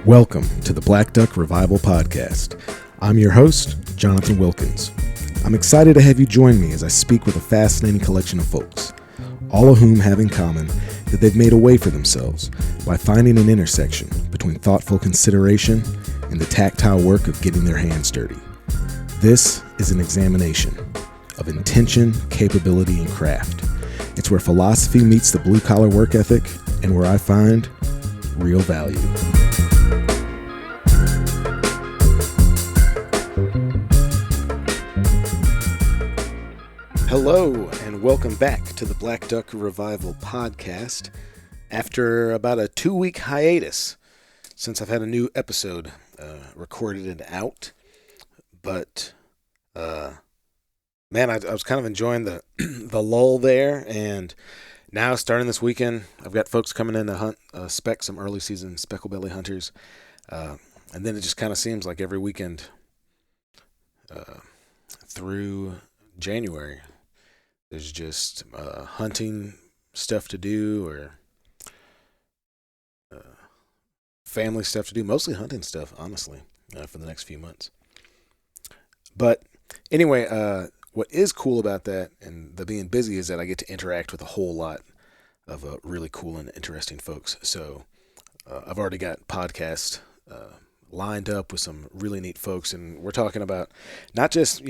Welcome to the Black Duck Revival Podcast. I'm your host, Jonathan Wilkins. I'm excited to have you join me as I speak with a fascinating collection of folks, all of whom have in common that they've made a way for themselves by finding an intersection between thoughtful consideration and the tactile work of getting their hands dirty. This is an examination of intention, capability, and craft. It's where philosophy meets the blue-collar work ethic and where I find real value. Hello, and welcome back to the Black Duck Revival Podcast. After about a 2-week hiatus since I've had a new episode recorded and out, but man, I was kind of enjoying the the lull there, and now starting this weekend, I've got folks coming in to hunt some early season specklebelly hunters, and then it just kind of seems like every weekend through January, there's just hunting stuff to do or family stuff to do, mostly hunting stuff, honestly, for the next few months. But anyway, what is cool about that and the being busy is that I get to interact with a whole lot of really cool and interesting folks. So I've already got podcasts lined up with some really neat folks, and we're talking about not just,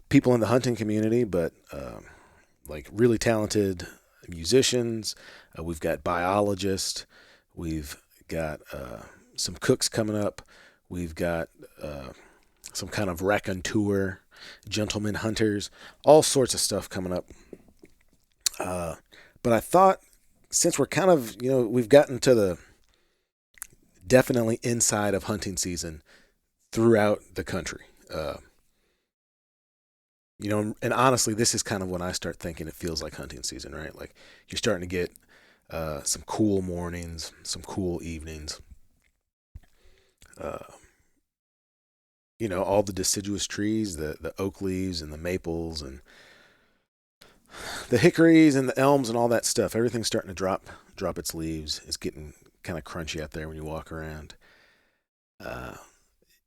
people in the hunting community, but like really talented musicians. We've got biologists. We've got some cooks coming up. We've got some kind of raconteur, gentleman hunters, all sorts of stuff coming up. But I thought, since we're kind of, we've gotten to the definitely inside of hunting season throughout the country, and honestly, this is kind of when I start thinking it feels like hunting season, right? Like you're starting to get some cool mornings, some cool evenings. All the deciduous trees, the oak leaves and the maples and the hickories and the elms and all that stuff. Everything's starting to drop its leaves. It's getting kind of crunchy out there when you walk around.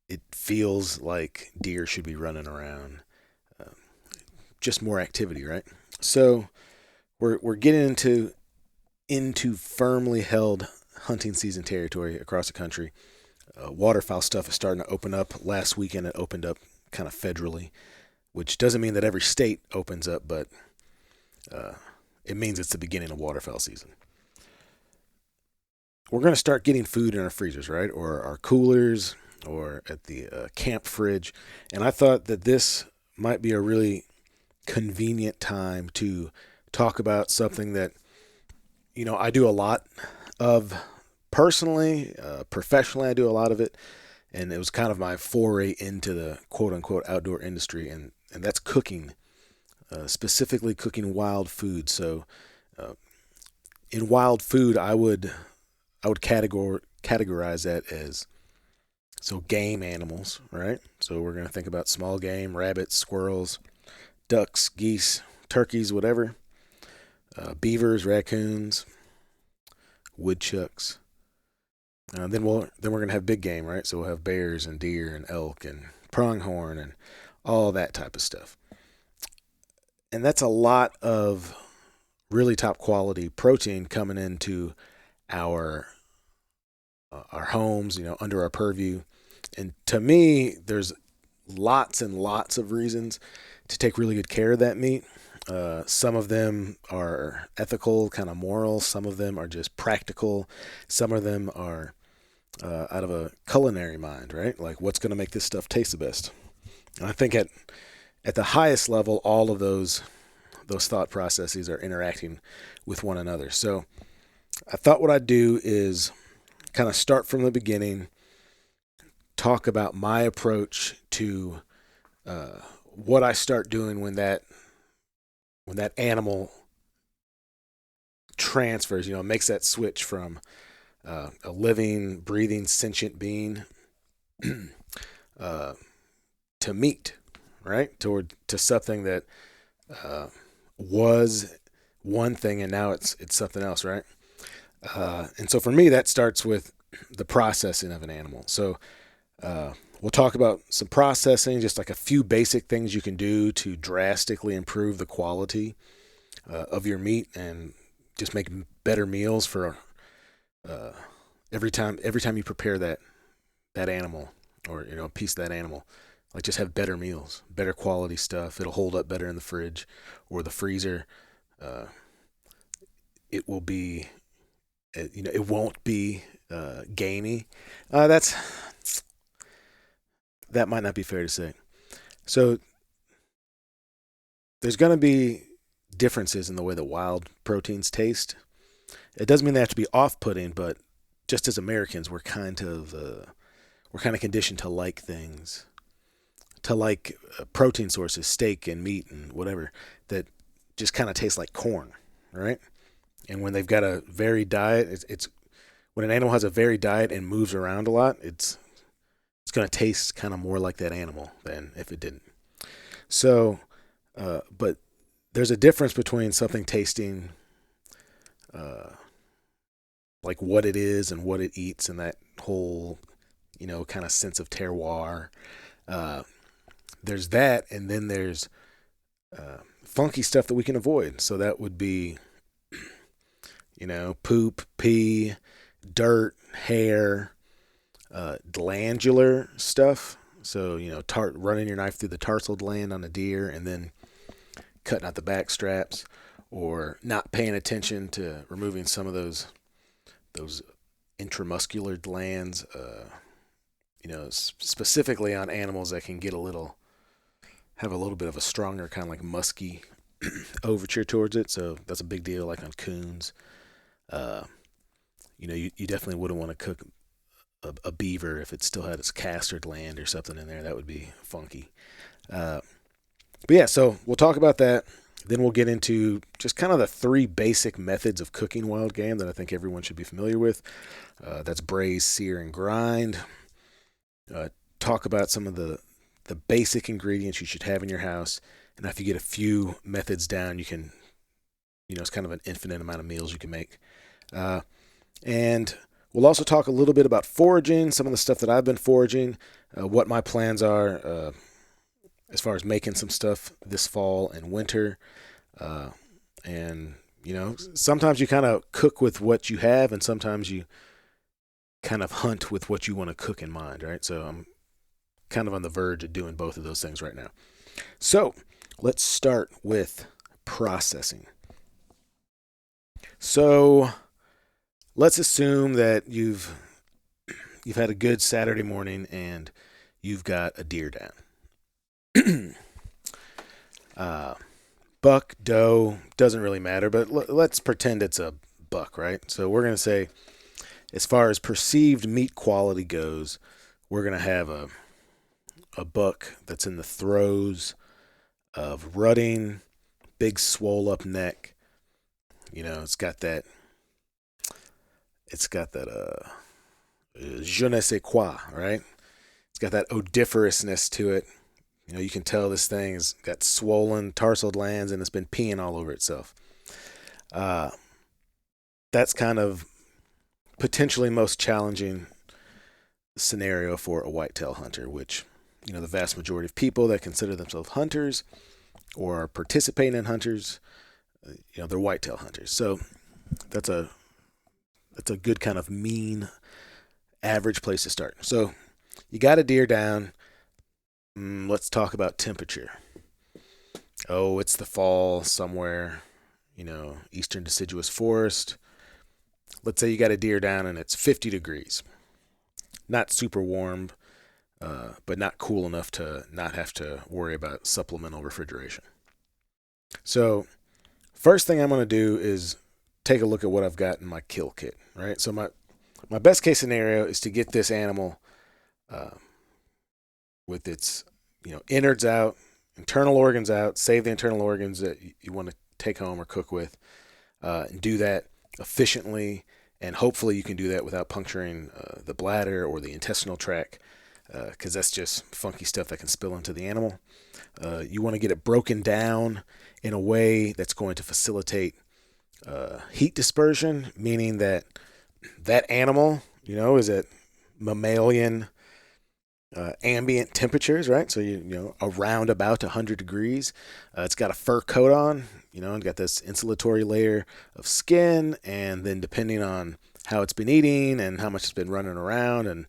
It feels like deer should be running around. Just more activity, right? So we're getting into firmly held hunting season territory across the country. Waterfowl stuff is starting to open up. Last weekend it opened up kind of federally, which doesn't mean that every state opens up, but it means it's the beginning of waterfowl season. We're going to start getting food in our freezers, right? Or our coolers, or at the camp fridge. And I thought that this might be a really convenient time to talk about something that, I do a lot of personally, professionally, I do a lot of it. And it was kind of my foray into the quote unquote outdoor industry. And that's cooking, specifically cooking wild food. So, in wild food, I would categorize that as, so game animals, right? So we're going to think about small game, rabbits, squirrels, ducks, geese, turkeys, whatever, beavers, raccoons, woodchucks. Then we're going to have big game, right? So we'll have bears and deer and elk and pronghorn and all that type of stuff. And that's a lot of really top quality protein coming into our homes, under our purview. And to me, there's lots and lots of reasons to take really good care of that meat. Some of them are ethical, kind of moral. Some of them are just practical. Some of them are out of a culinary mind, right? Like, what's going to make this stuff taste the best? And I think at the highest level, all of those thought processes are interacting with one another. So I thought what I'd do is kind of start from the beginning, talk about my approach to what I start doing when that animal transfers, makes that switch from a living, breathing, sentient being to meat, right? To something that was one thing and now it's something else, right? And so for me, that starts with the processing of an animal. So we'll talk about some processing, just like a few basic things you can do to drastically improve the quality of your meat and just make better meals for uh, every time you prepare that animal, or a piece of that animal. Like, just have better meals, better quality stuff. It'll hold up better in the fridge or the freezer. Uh, it will be, it won't be gamey. That might not be fair to say. So there's going to be differences in the way that wild proteins taste. It doesn't mean they have to be off-putting, but just as Americans, we're kind of conditioned to like things, to like protein sources, steak and meat and whatever, that just kind of taste like corn, right? And when they've got a varied diet, it's when an animal has a varied diet and moves around a lot, it's going to taste kind of more like that animal than if it didn't. So, but there's a difference between something tasting uh, like what it is and what it eats, and that whole kind of sense of terroir. Uh, there's that, and then there's funky stuff that we can avoid. So that would be poop, pee, dirt, hair, glandular stuff. So, running your knife through the tarsal gland on a deer and then cutting out the back straps, or not paying attention to removing some of those intramuscular glands, specifically on animals that can have a little bit of a stronger kind of like musky overture towards it. So that's a big deal, like on coons. You definitely wouldn't want to cook a beaver if it still had its castor gland or something in there. That would be funky. But yeah, so we'll talk about that. Then we'll get into just kind of the three basic methods of cooking wild game that I think everyone should be familiar with. That's braise, sear, and grind. Talk about some of the basic ingredients you should have in your house. And if you get a few methods down, you can, it's kind of an infinite amount of meals you can make. And we'll also talk a little bit about foraging, some of the stuff that I've been foraging, what my plans are as far as making some stuff this fall and winter. And, sometimes you kind of cook with what you have, and sometimes you kind of hunt with what you want to cook in mind, right? So I'm kind of on the verge of doing both of those things right now. So let's start with processing. So let's assume that you've had a good Saturday morning and you've got a deer down. Buck, doe, doesn't really matter, but let's pretend it's a buck, right? So we're going to say, as far as perceived meat quality goes, we're going to have a buck that's in the throes of rutting, big swole up neck. It's got that je ne sais quoi, right? It's got that odoriferousness to it. You can tell this thing's got swollen tarsal glands and it's been peeing all over itself. That's kind of potentially most challenging scenario for a whitetail hunter, which, the vast majority of people that consider themselves hunters or are participating in hunters, they're whitetail hunters. So that's a good kind of mean average place to start. So you got a deer down. Let's talk about temperature. Oh, it's the fall somewhere, eastern deciduous forest. Let's say you got a deer down and it's 50 degrees. Not super warm, but not cool enough to not have to worry about supplemental refrigeration. So first thing I'm going to do is take a look at what I've got in my kill kit, right? So my best case scenario is to get this animal with its innards out, internal organs out, save the internal organs that you want to take home or cook with, and do that efficiently. And hopefully you can do that without puncturing the bladder or the intestinal tract, because that's just funky stuff that can spill into the animal. You want to get it broken down in a way that's going to facilitate heat dispersion, meaning that animal, is at mammalian ambient temperatures, right? So around about 100 degrees. It's got a fur coat on, and got this insulatory layer of skin, and then depending on how it's been eating and how much it's been running around and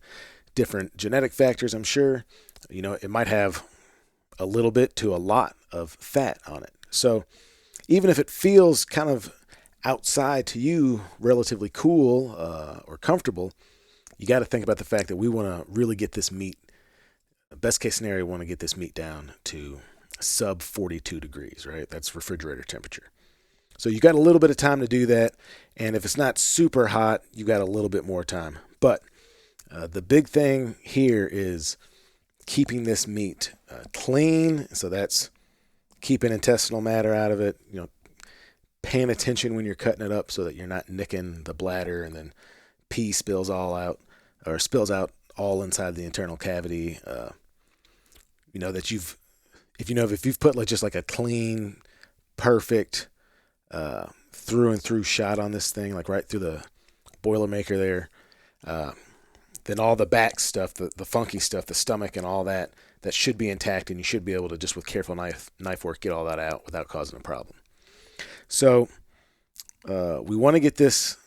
different genetic factors, I'm sure, it might have a little bit to a lot of fat on it. So even if it feels kind of outside to you relatively cool or comfortable, you got to think about the fact that we want to really get this meat. Best case scenario, we want to get this meat down to sub 42 degrees, right? That's refrigerator temperature. So you got a little bit of time to do that. And if it's not super hot, you got a little bit more time. But the big thing here is keeping this meat clean. So that's keeping intestinal matter out of it, paying attention when you're cutting it up so that you're not nicking the bladder and then pee spills out all inside the internal cavity. That if you've put just like a clean, perfect, through and through shot on this thing, like right through the Boilermaker there, then all the back stuff, the funky stuff, the stomach and all that should be intact, and you should be able to just with careful knife work get all that out without causing a problem. So we want to get this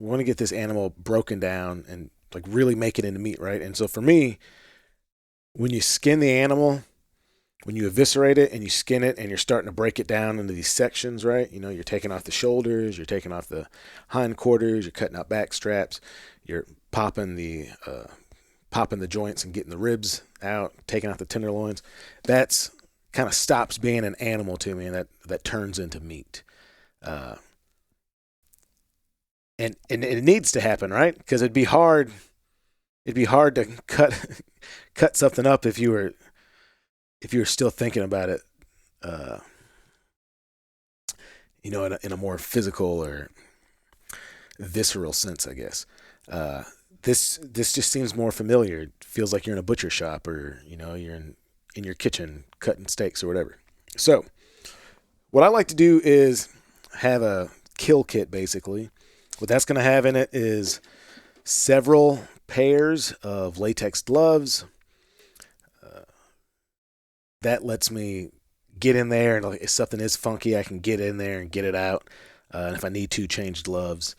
animal broken down and like really make it into meat, right? And so for me, when you skin the animal, when you eviscerate it and you skin it and you're starting to break it down into these sections, right? You're taking off the shoulders, you're taking off the hindquarters, you're cutting out back straps, you're popping the joints and getting the ribs out, taking out the tenderloins. That's kind of stops being an animal to me, and that turns into meat. And it needs to happen, right? Because it'd be hard to cut something up if you were still thinking about it, in a more physical or visceral sense, I guess. This just seems more familiar. It feels like you're in a butcher shop, or you're in your kitchen cutting steaks or whatever. So what I like to do is have a kill kit, basically. What that's going to have in it is several pairs of latex gloves. That lets me get in there, and if something is funky, I can get in there and get it out. And if I need to, change gloves.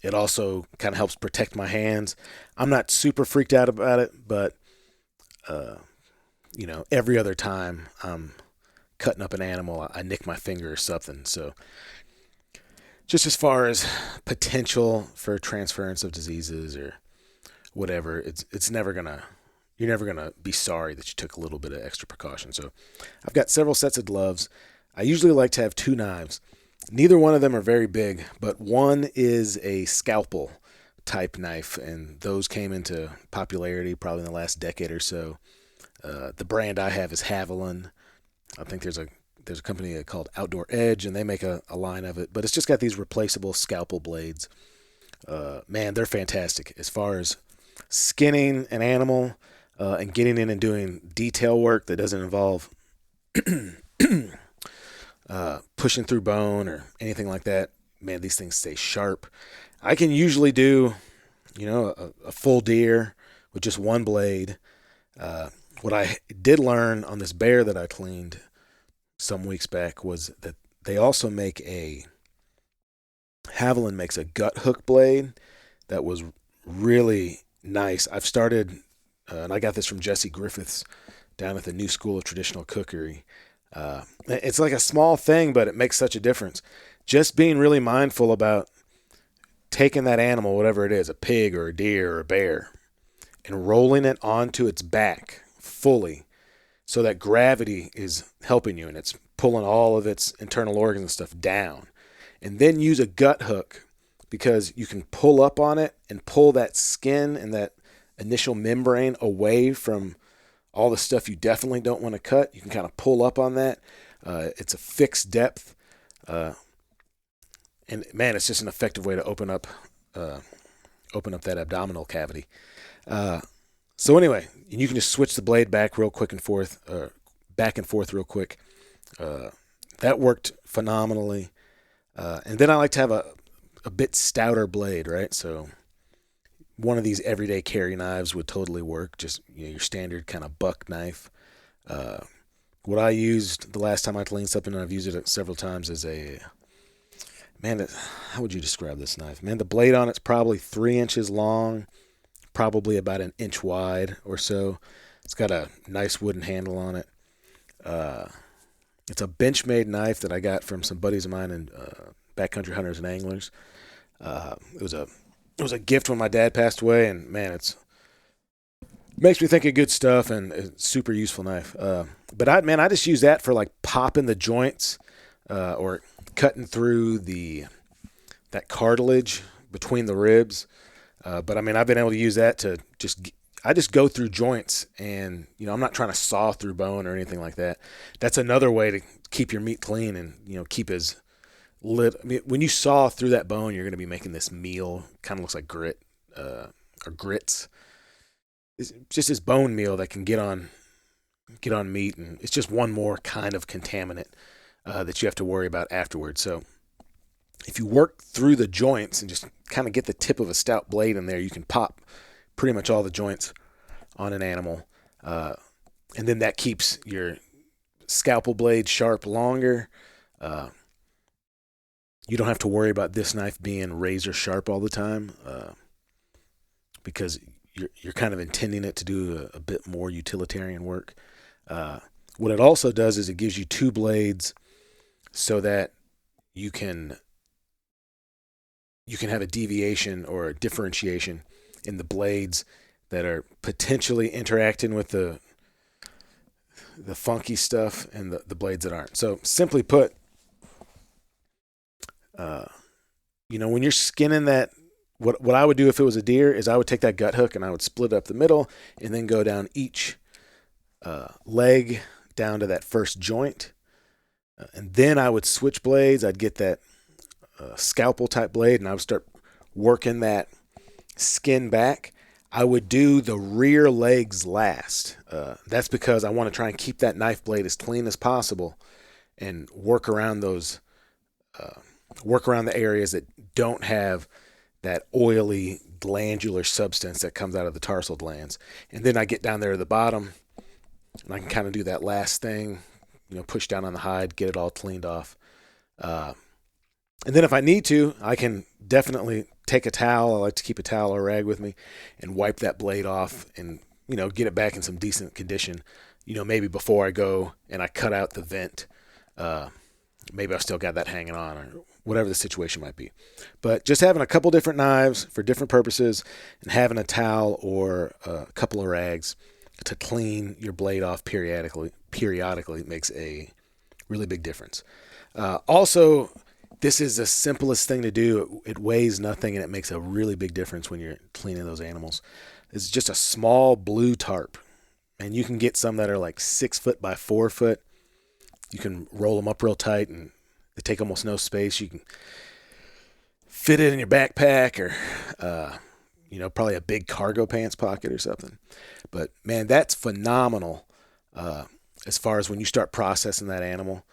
It also kind of helps protect my hands. I'm not super freaked out about it, but every other time I'm cutting up an animal, I nick my finger or something. So just as far as potential for transference of diseases or whatever, you're never gonna be sorry that you took a little bit of extra precaution. So I've got several sets of gloves. I usually like to have 2 knives. Neither one of them are very big, but one is a scalpel type knife, and those came into popularity probably in the last decade or so. The brand I have is Haviland. I think there's a company called Outdoor Edge, and they make a line of it, but it's just got these replaceable scalpel blades. Man, they're fantastic as far as skinning an animal and getting in and doing detail work that doesn't involve pushing through bone or anything like that. Man, these things stay sharp. I can usually do, a full deer with just one blade. What I did learn on this bear that I cleaned some weeks back was that they also Haviland makes a gut hook blade that was really nice. I've started, and I got this from Jesse Griffiths down at the New School of Traditional Cookery. It's like a small thing, but it makes such a difference. Just being really mindful about taking that animal, whatever it is, a pig or a deer or a bear, and rolling it onto its back fully so that gravity is helping you and it's pulling all of its internal organs and stuff down. And then use a gut hook, because you can pull up on it and pull that skin and that initial membrane away from all the stuff you definitely don't want to cut. You can kind of pull up on that. It's a fixed depth. And man, it's just an effective way to open up that abdominal cavity. So anyway, you can just switch the blade back and forth real quick. That worked phenomenally. And then I like to have a bit stouter blade, right? So one of these everyday carry knives would totally work. Just your standard kind of buck knife. Uh, what I used the last time I cleaned something, and I've used it several times, is a man. How would you describe this knife? Man, the blade on it's probably 3 inches long, probably about an inch wide or so. It's got a nice wooden handle on it. Uh, it's a Benchmade knife that I got from some buddies of mine in backcountry hunters and anglers. It was a gift when my dad passed away, and man, it's makes me think of good stuff, and it's a super useful knife. But I just use that for like popping the joints or cutting through that cartilage between the ribs. But I've been able to use that to I just go through joints, and I'm not trying to saw through bone or anything like that. That's another way to keep your meat clean and keep as lit. When you saw through that bone, you're going to be making this meal. Kind of looks like grit or grits. It's just this bone meal that can get on meat, and it's just one more kind of contaminant that you have to worry about afterwards. So if you work through the joints and just kind of get the tip of a stout blade in there, you can pop pretty much all the joints on an animal, and then that keeps your scalpel blade sharp longer. You don't have to worry about this knife being razor sharp all the time because you're kind of intending it to do a bit more utilitarian work. What it also does is it gives you two blades so that you can have a deviation or a differentiation in the blades that are potentially interacting with the funky stuff and the blades that aren't. So simply put, when you're skinning that, what I would do if it was a deer is I would take that gut hook and I would split it up the middle and then go down each leg down to that first joint. And then I would switch blades. I'd get that scalpel type blade and I would start working that skin back. I would do the rear legs last. That's because I want to try and keep that knife blade as clean as possible and work around the areas that don't have that oily glandular substance that comes out of the tarsal glands. And then I get down there to the bottom and I can kind of do that last thing, push down on the hide, get it all cleaned off. And then if I need to, I can definitely take a towel. I like to keep a towel or rag with me and wipe that blade off and, get it back in some decent condition. Maybe before I go and I cut out the vent, maybe I still got that hanging on or whatever the situation might be. But just having a couple different knives for different purposes and having a towel or a couple of rags to clean your blade off periodically makes a really big difference. Also, this is the simplest thing to do. It weighs nothing and it makes a really big difference when you're cleaning those animals. It's just a small blue tarp. And you can get some that are like 6 foot by 4 foot. You can roll them up real tight and they take almost no space. You can fit it in your backpack or, probably a big cargo pants pocket or something. But man, that's phenomenal as far as when you start processing that animal.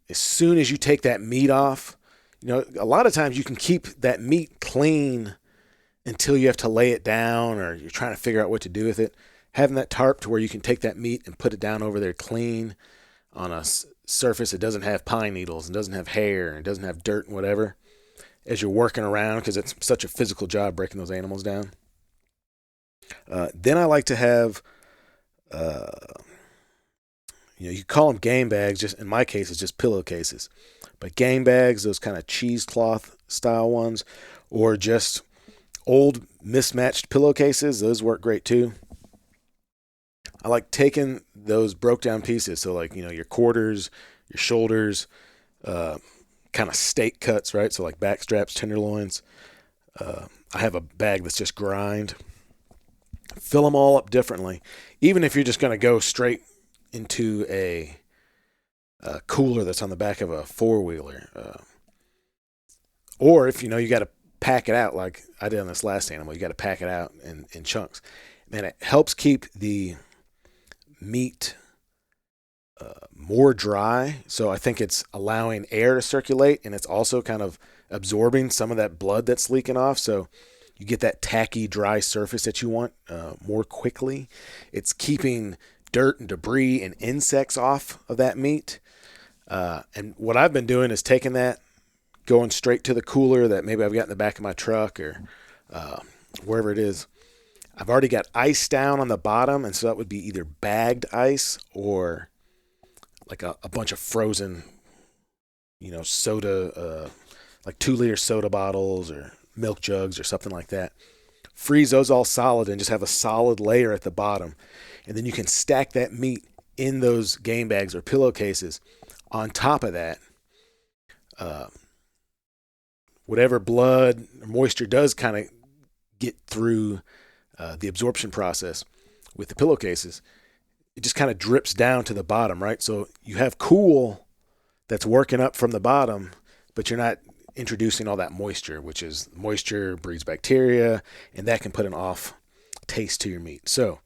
As soon as you take that meat off, a lot of times you can keep that meat clean until you have to lay it down or you're trying to figure out what to do with it. Having that tarp to where you can take that meat and put it down over there clean on a surface that doesn't have pine needles and doesn't have hair and doesn't have dirt and whatever as you're working around, because it's such a physical job breaking those animals down. Then I like to have, you call them game bags. Just in my case, it's just pillowcases. But game bags, those kind of cheesecloth style ones, or just old mismatched pillowcases, those work great too. I like taking those broke down pieces. So like, your quarters, your shoulders, kind of steak cuts, right? So like back straps, tenderloins. I have a bag that's just grind. Fill them all up differently. Even if you're just going to go straight into a cooler that's on the back of a four-wheeler. Or if, you got to pack it out like I did on this last animal, you got to pack it out in chunks. Man, it helps keep the meat more dry. So I think it's allowing air to circulate, and it's also kind of absorbing some of that blood that's leaking off. So you get that tacky, dry surface that you want more quickly. It's keeping dirt and debris and insects off of that meat. And what I've been doing is taking that, going straight to the cooler that maybe I've got in the back of my truck or wherever it is. I've already got ice down on the bottom, and so that would be either bagged ice or like a bunch of frozen, soda, like 2-liter soda bottles or milk jugs or something like that. Freeze those all solid and just have a solid layer at the bottom. And then you can stack that meat in those game bags or pillowcases. On top of that, whatever blood or moisture does kind of get through the absorption process with the pillowcases, it just kind of drips down to the bottom, right? So you have cool that's working up from the bottom, but you're not introducing all that moisture, which is moisture breeds bacteria, and that can put an off taste to your meat. So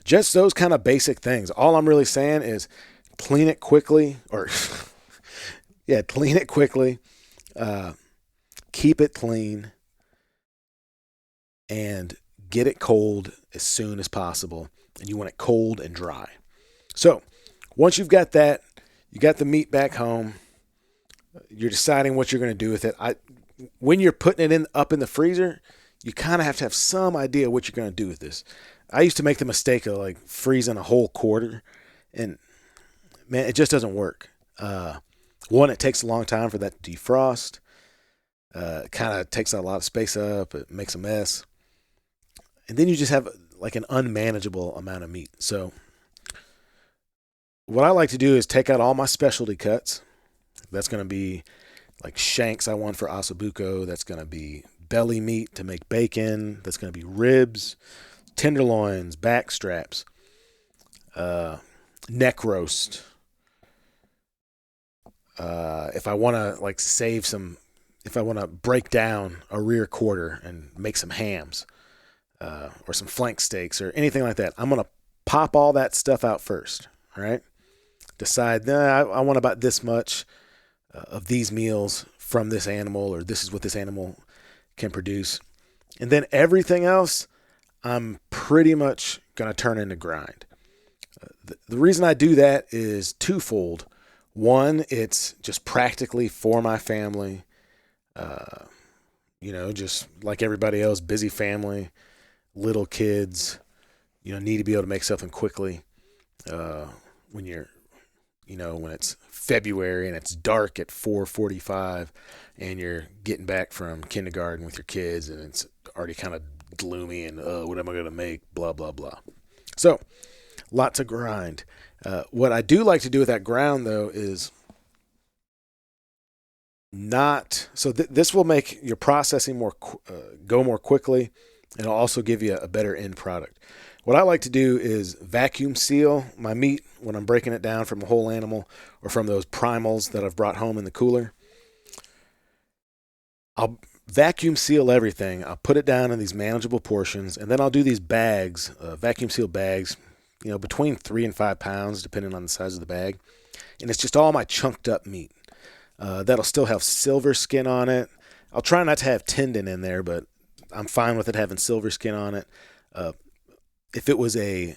just those kind of basic things. All I'm really saying is clean it quickly, or clean it quickly, keep it clean, and get it cold as soon as possible. And you want it cold and dry. So once you've got that, you got the meat back home, you're deciding what you're going to do with it. When you're putting it up in the freezer, you kind of have to have some idea what you're going to do with this. I used to make the mistake of like freezing a whole quarter, and man, it just doesn't work. One, it takes a long time for that to defrost. It kind of takes a lot of space up. It makes a mess. And then you just have like an unmanageable amount of meat. So what I like to do is take out all my specialty cuts. That's going to be like shanks I want for ossobuco. That's going to be belly meat to make bacon. That's going to be ribs, tenderloins, back straps, neck roast. If I want to like if I want to break down a rear quarter and make some hams, or some flank steaks or anything like that, I'm going to pop all that stuff out first. All right. Decide, I want about this much of these meals from this animal, or this is what this animal can produce. And then everything else, I'm pretty much going to turn into grind. The reason I do that is twofold. One, it's just practically for my family. Just like everybody else, busy family, little kids, need to be able to make something quickly. When it's February and it's dark at 4:45 and you're getting back from kindergarten with your kids and it's already kind of gloomy and, what am I going to make? Blah, blah, blah. So lots of grind. What I do like to do with that ground though is this will make your processing go more quickly, and it'll also give you a better end product. What I like to do is vacuum seal my meat when I'm breaking it down from a whole animal or from those primals that I've brought home in the cooler. I'll vacuum seal everything. I'll put it down in these manageable portions, and then I'll do these bags, vacuum seal bags, between 3 and 5 pounds, depending on the size of the bag. And it's just all my chunked up meat. That'll still have silver skin on it. I'll try not to have tendon in there, but I'm fine with it having silver skin on it. If it was a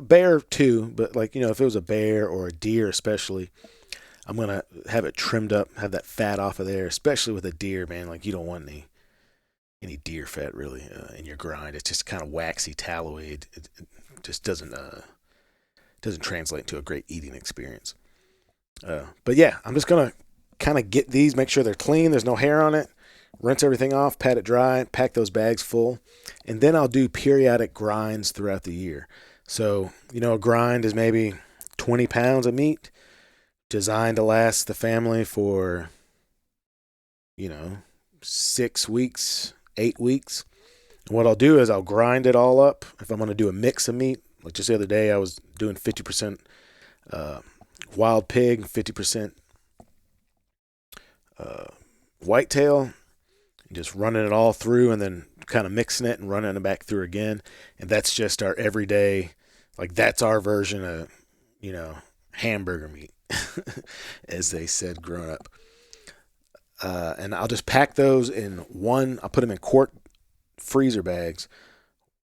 bear too, but if it was a bear or a deer especially, I'm going to have it trimmed up, have that fat off of there, especially with a deer, man. Like, you don't want any deer fat really in your grind. It's just kind of waxy, tallowy. It just doesn't translate to a great eating experience. But yeah, I'm just going to kind of get these, make sure they're clean, there's no hair on it, rinse everything off, pat it dry, pack those bags full, and then I'll do periodic grinds throughout the year. So, a grind is maybe 20 pounds of meat designed to last the family for, 6 weeks, 8 weeks. And what I'll do is I'll grind it all up. If I'm going to do a mix of meat, like just the other day, I was doing 50% wild pig, 50% whitetail, and just running it all through and then kind of mixing it and running it back through again. And that's just our everyday, like that's our version of hamburger meat, as they said growing up. And I'll just pack those in one. I'll put them in quart freezer bags,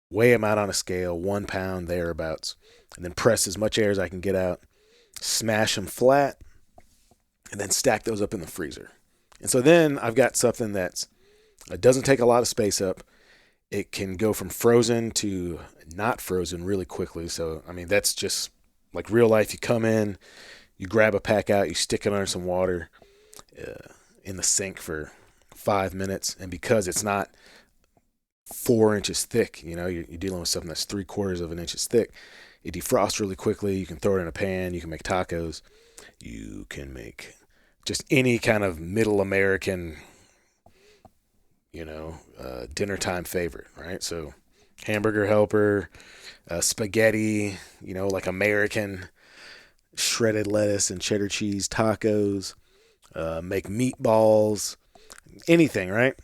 weigh them out on a scale, 1 pound thereabouts, and then press as much air as I can get out, smash them flat, and then stack those up in the freezer. And so then I've got something that doesn't take a lot of space up. It can go from frozen to not frozen really quickly. So, I mean, that's just like real life. You come in, you grab a pack out, you stick it under some water in the sink for 5 minutes. And because it's not 4 inches thick, you're dealing with something that's 3/4 of an inch thick, it defrosts really quickly. You can throw it in a pan. You can make tacos. You can make just any kind of middle American, dinner time favorite, right? So hamburger helper, spaghetti, like American shredded lettuce and cheddar cheese tacos, make meatballs, anything, right?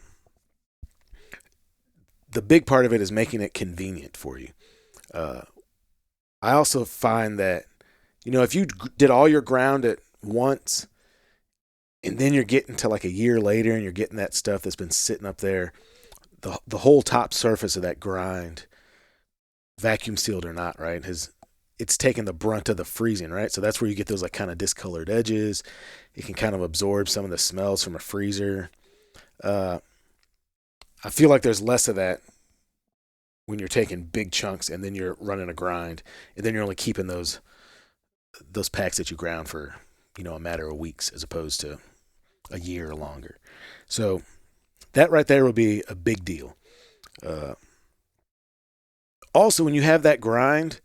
The big part of it is making it convenient for you. I also find that, if you did all your ground at once and then you're getting to like a year later and you're getting that stuff that's been sitting up there, the whole top surface of that grind, vacuum sealed or not, right, it's taken the brunt of the freezing, right? So that's where you get those like kind of discolored edges. It can kind of absorb some of the smells from a freezer. I feel like there's less of that when you're taking big chunks and then you're running a grind, and then you're only keeping those packs that you ground for, a matter of weeks as opposed to a year or longer. So that right there will be a big deal. Also, when you have that grind,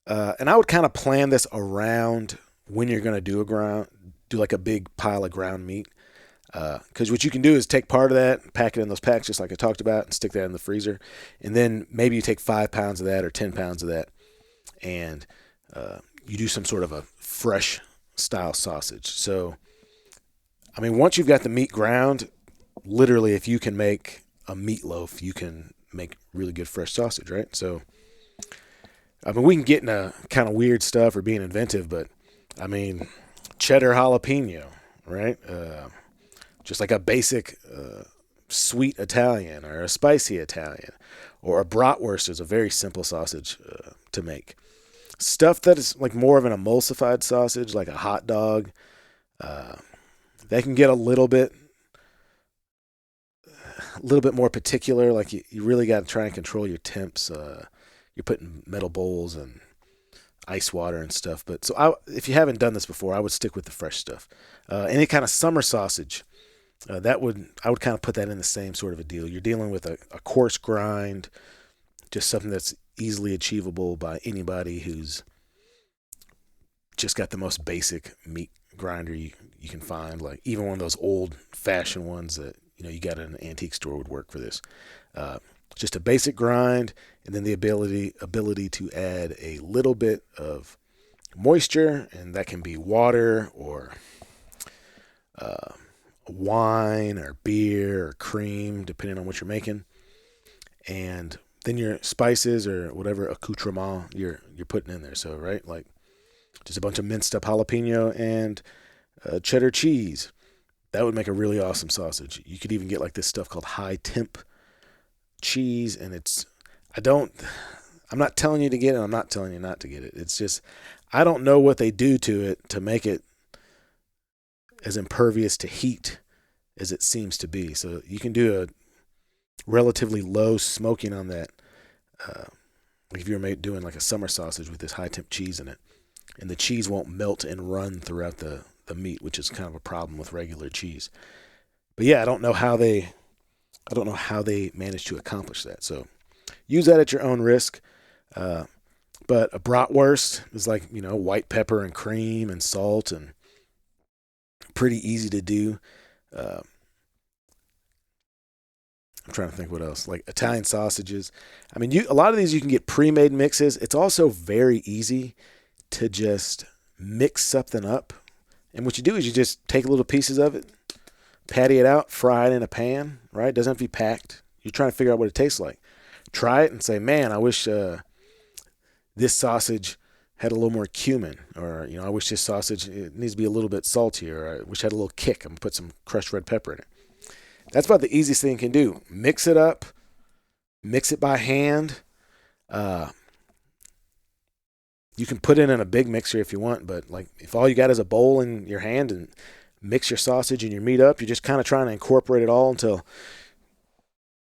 and I would kind of plan this around when you're going to do like a big pile of ground meat. Because what you can do is take part of that, pack it in those packs just like I talked about, and stick that in the freezer. And then maybe you take 5 pounds of that or 10 pounds of that, and you do some sort of a fresh style sausage. So, I mean, once you've got the meat ground, literally, if you can make a meatloaf, you can make really good fresh sausage, right? So, I mean, we can get into kind of weird stuff or being inventive, but I mean, cheddar jalapeno, right? Just like a basic sweet Italian or a spicy Italian, or a bratwurst is a very simple sausage to make. Stuff that is like more of an emulsified sausage, like a hot dog, that can get a little bit more particular. Like you really got to try and control your temps. You're putting metal bowls and ice water and stuff. But so if you haven't done this before, I would stick with the fresh stuff. Any kind of summer sausage, I would kind of put that in the same sort of a deal. You're dealing with a coarse grind, just something that's easily achievable by anybody who's just got the most basic meat grinder you can find. Like even one of those old fashioned ones that you got in an antique store would work for this. Just a basic grind, and then the ability to add a little bit of moisture, and that can be water or wine or beer or cream, depending on what you're making. And then your spices or whatever accoutrement you're putting in there. So, right, like just a bunch of minced up jalapeno and cheddar cheese. That would make a really awesome sausage. You could even get like this stuff called high temp cheese, and I'm not telling you to get it, I'm not telling you not to get it. It's just, I don't know what they do to it to make it as impervious to heat as it seems to be. So you can do a relatively low smoking on that. If you're doing like a summer sausage with this high temp cheese in it, and the cheese won't melt and run throughout the meat, which is kind of a problem with regular cheese. But yeah, I don't know how they managed to accomplish that. So use that at your own risk. But a bratwurst is like, white pepper and cream and salt, and pretty easy to do. I'm trying to think what else. Like Italian sausages. I mean, a lot of these you can get pre-made mixes. It's also very easy to just mix something up. And what you do is you just take little pieces of it, patty it out, fry it in a pan, right? It doesn't have to be packed. You're trying to figure out what it tastes like. Try it and say, man, I wish this sausage had a little more cumin, or I wish this sausage it needs to be a little bit saltier, or I wish it had a little kick. I'm gonna put some crushed red pepper in it. That's about the easiest thing you can do. Mix it up, mix it by hand. Uh, you can put it in a big mixer if you want, but like if all you got is a bowl in your hand and mix your sausage and your meat up, you're just kind of trying to incorporate it all until,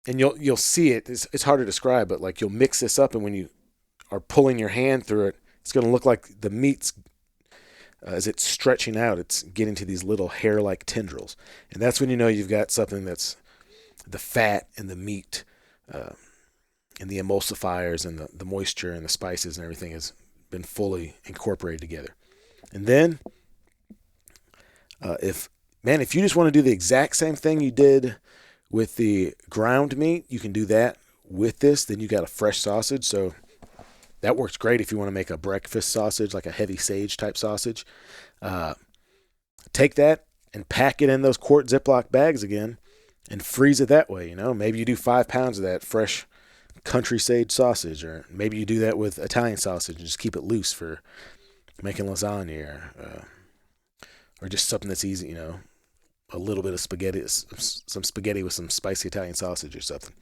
and you'll see it. It's hard to describe, but like you'll mix this up, and when you are pulling your hand through it, it's going to look like the meat's as it's stretching out, it's getting to these little hair-like tendrils, and that's when you know you've got something that's the fat and the meat and the emulsifiers and the moisture and the spices and everything has been fully incorporated together. And then, if you just want to do the exact same thing you did with the ground meat, you can do that with this. Then you got a fresh sausage, so that works great if you want to make a breakfast sausage, like a heavy sage type sausage. Take that and pack it in those quart Ziploc bags again and freeze it that way. Maybe you do 5 pounds of that fresh country sage sausage, or maybe you do that with Italian sausage and just keep it loose for making lasagna, or just something that's easy, a little bit of spaghetti, some spaghetti with some spicy Italian sausage or something.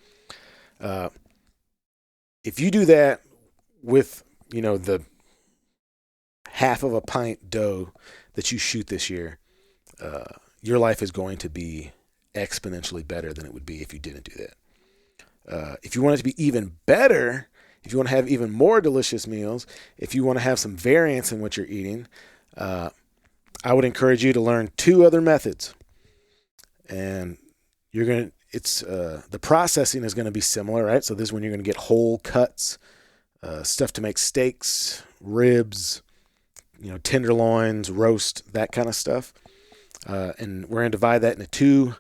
If you do that with, the half of a pint dough that you shoot this year, your life is going to be exponentially better than it would be if you didn't do that. If you want it to be even better, if you want to have even more delicious meals, if you want to have some variance in what you're eating, I would encourage you to learn 2 other methods. And the processing is going to be similar, right? So this is when you're going to get whole cuts, stuff to make steaks, ribs, tenderloins, roast, that kind of stuff. And we're going to divide that into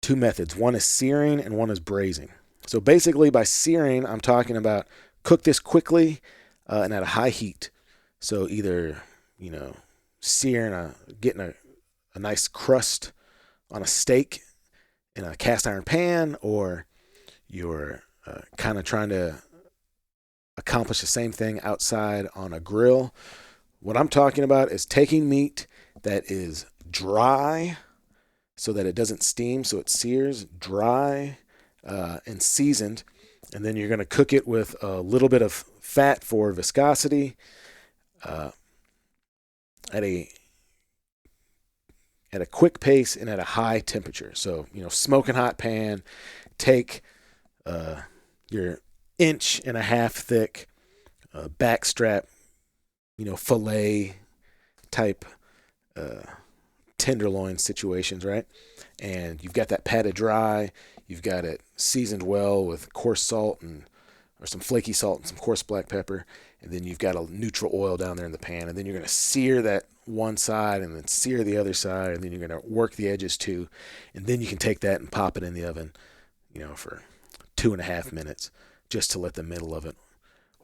two methods. One is searing and one is braising. So basically by searing, I'm talking about cook this quickly and at a high heat. So either, searing, getting a nice crust on a steak in a cast iron pan, or you're kind of trying to accomplish the same thing outside on a grill. What I'm talking about is taking meat that is dry so that it doesn't steam, so it sears, dry and seasoned, and then you're going to cook it with a little bit of fat for viscosity at a quick pace and at a high temperature. So, smoking hot pan, take your 1.5 inch thick backstrap, fillet type tenderloin situations, right? And you've got that patted dry, you've got it seasoned well with coarse salt or some flaky salt and some coarse black pepper, and then you've got a neutral oil down there in the pan, and then you're going to sear that one side and then sear the other side, and then you're going to work the edges too, and then you can take that and pop it in the oven, for 2.5 minutes, just to let the middle of it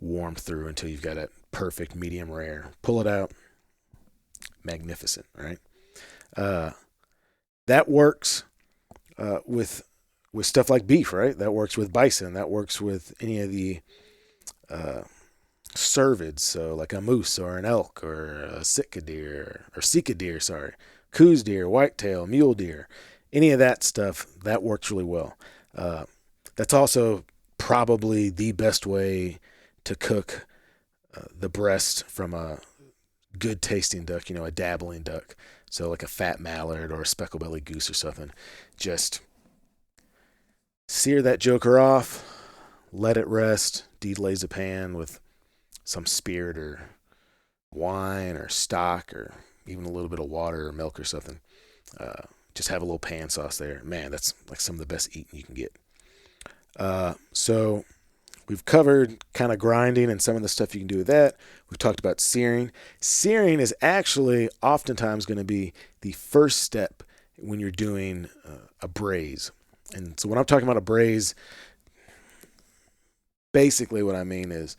warm through until you've got it perfect medium rare. Pull it out, magnificent, right? That works with stuff like beef, right? That works with bison. That works with any of the cervids, so like a moose or an elk or a sitka deer, Coues deer, whitetail, mule deer, any of that stuff, that works really well. That's also probably the best way to cook the breast from a good tasting duck, a dabbling duck. So like a fat mallard or a speckled-bellied goose or something. Just sear that joker off, let it rest, deglaze the pan with some spirit or wine or stock or even a little bit of water or milk or something. Just have a little pan sauce there. Man, that's like some of the best eating you can get. So we've covered kind of grinding and some of the stuff you can do with that. We've talked about searing. Searing is actually oftentimes going to be the first step when you're doing a braise. And so when I'm talking about a braise, basically what I mean is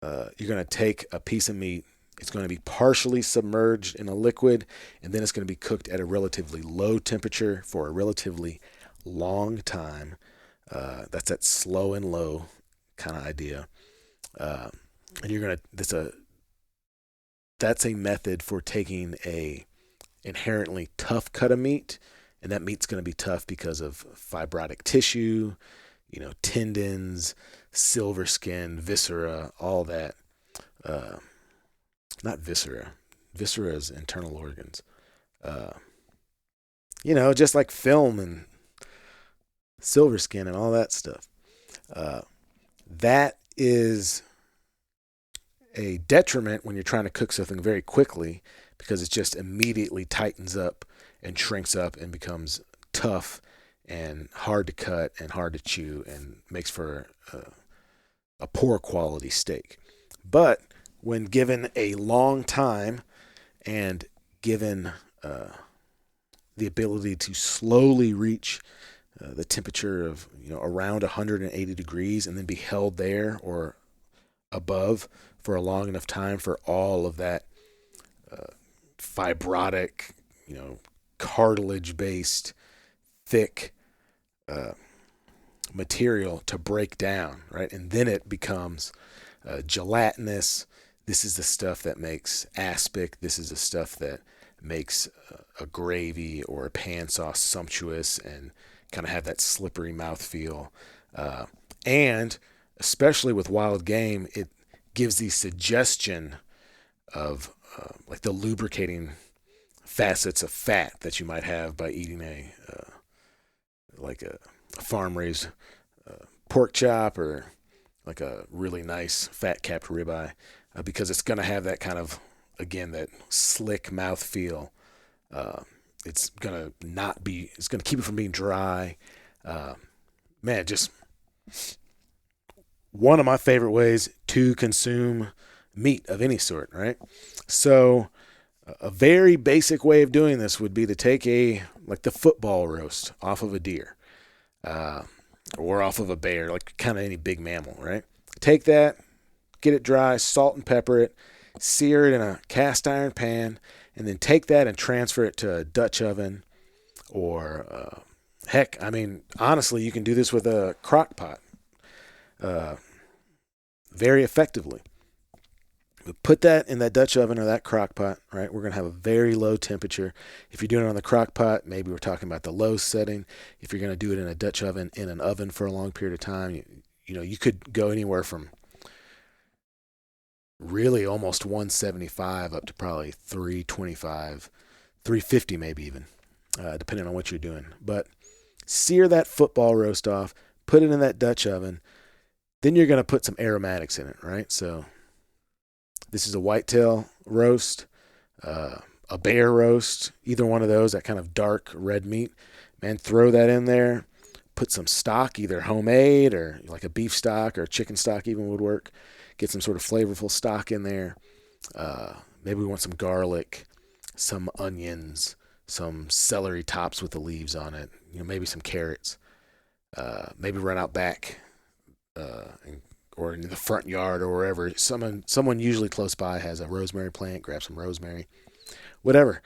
you're going to take a piece of meat. It's going to be partially submerged in a liquid, and then it's going to be cooked at a relatively low temperature for a relatively long time. That's that slow and low kind of idea. and that's a method for taking a inherently tough cut of meat, and that meat's going to be tough because of fibrotic tissue, tendons, silver skin, viscera, all that. Uh, Not viscera. Viscera is internal organs. Uh, just like film and silver skin and all that stuff. That is a detriment when you're trying to cook something very quickly because it just immediately tightens up and shrinks up and becomes tough and hard to cut and hard to chew and makes for a poor quality steak. But when given a long time and given the ability to slowly reach the temperature of around 180 degrees and then be held there or above for a long enough time for all of that fibrotic, cartilage-based, thick material to break down, right? And then it becomes gelatinous. This is the stuff that makes aspic. This is the stuff that makes a gravy or a pan sauce sumptuous and kind of have that slippery mouthfeel. And especially with wild game, it gives the suggestion of like the lubricating facets of fat that you might have by eating a farm raised pork chop or like a really nice fat capped ribeye, because it's going to have that kind of, again, that slick mouth feel. It's going to keep it from being dry. Man, just one of my favorite ways to consume meat of any sort, right? So a very basic way of doing this would be to take the football roast off of a deer, or off of a bear, like kind of any big mammal, right? Take that, get it dry, salt and pepper it, sear it in a cast iron pan, and then take that and transfer it to a Dutch oven, or heck, honestly, you can do this with a crock pot very effectively. But put that in that Dutch oven or that crock pot, right? We're going to have a very low temperature. If you're doing it on the crock pot, maybe we're talking about the low setting. If you're going to do it in a Dutch oven, in an oven for a long period of time, you could go anywhere from really almost 175 up to probably 325, 350 maybe even, depending on what you're doing. But sear that football roast off, put it in that Dutch oven. Then you're going to put some aromatics in it, right? So this is a whitetail roast, a bear roast, either one of those, that kind of dark red meat. Man, throw that in there. Put some stock, either homemade or like a beef stock or chicken stock even would work. Get some sort of flavorful stock in there. Maybe we want some garlic, some onions, some celery tops with the leaves on it. Maybe some carrots. Maybe run out back or in the front yard or wherever. Someone usually close by has a rosemary plant. Grab some rosemary. Whatever.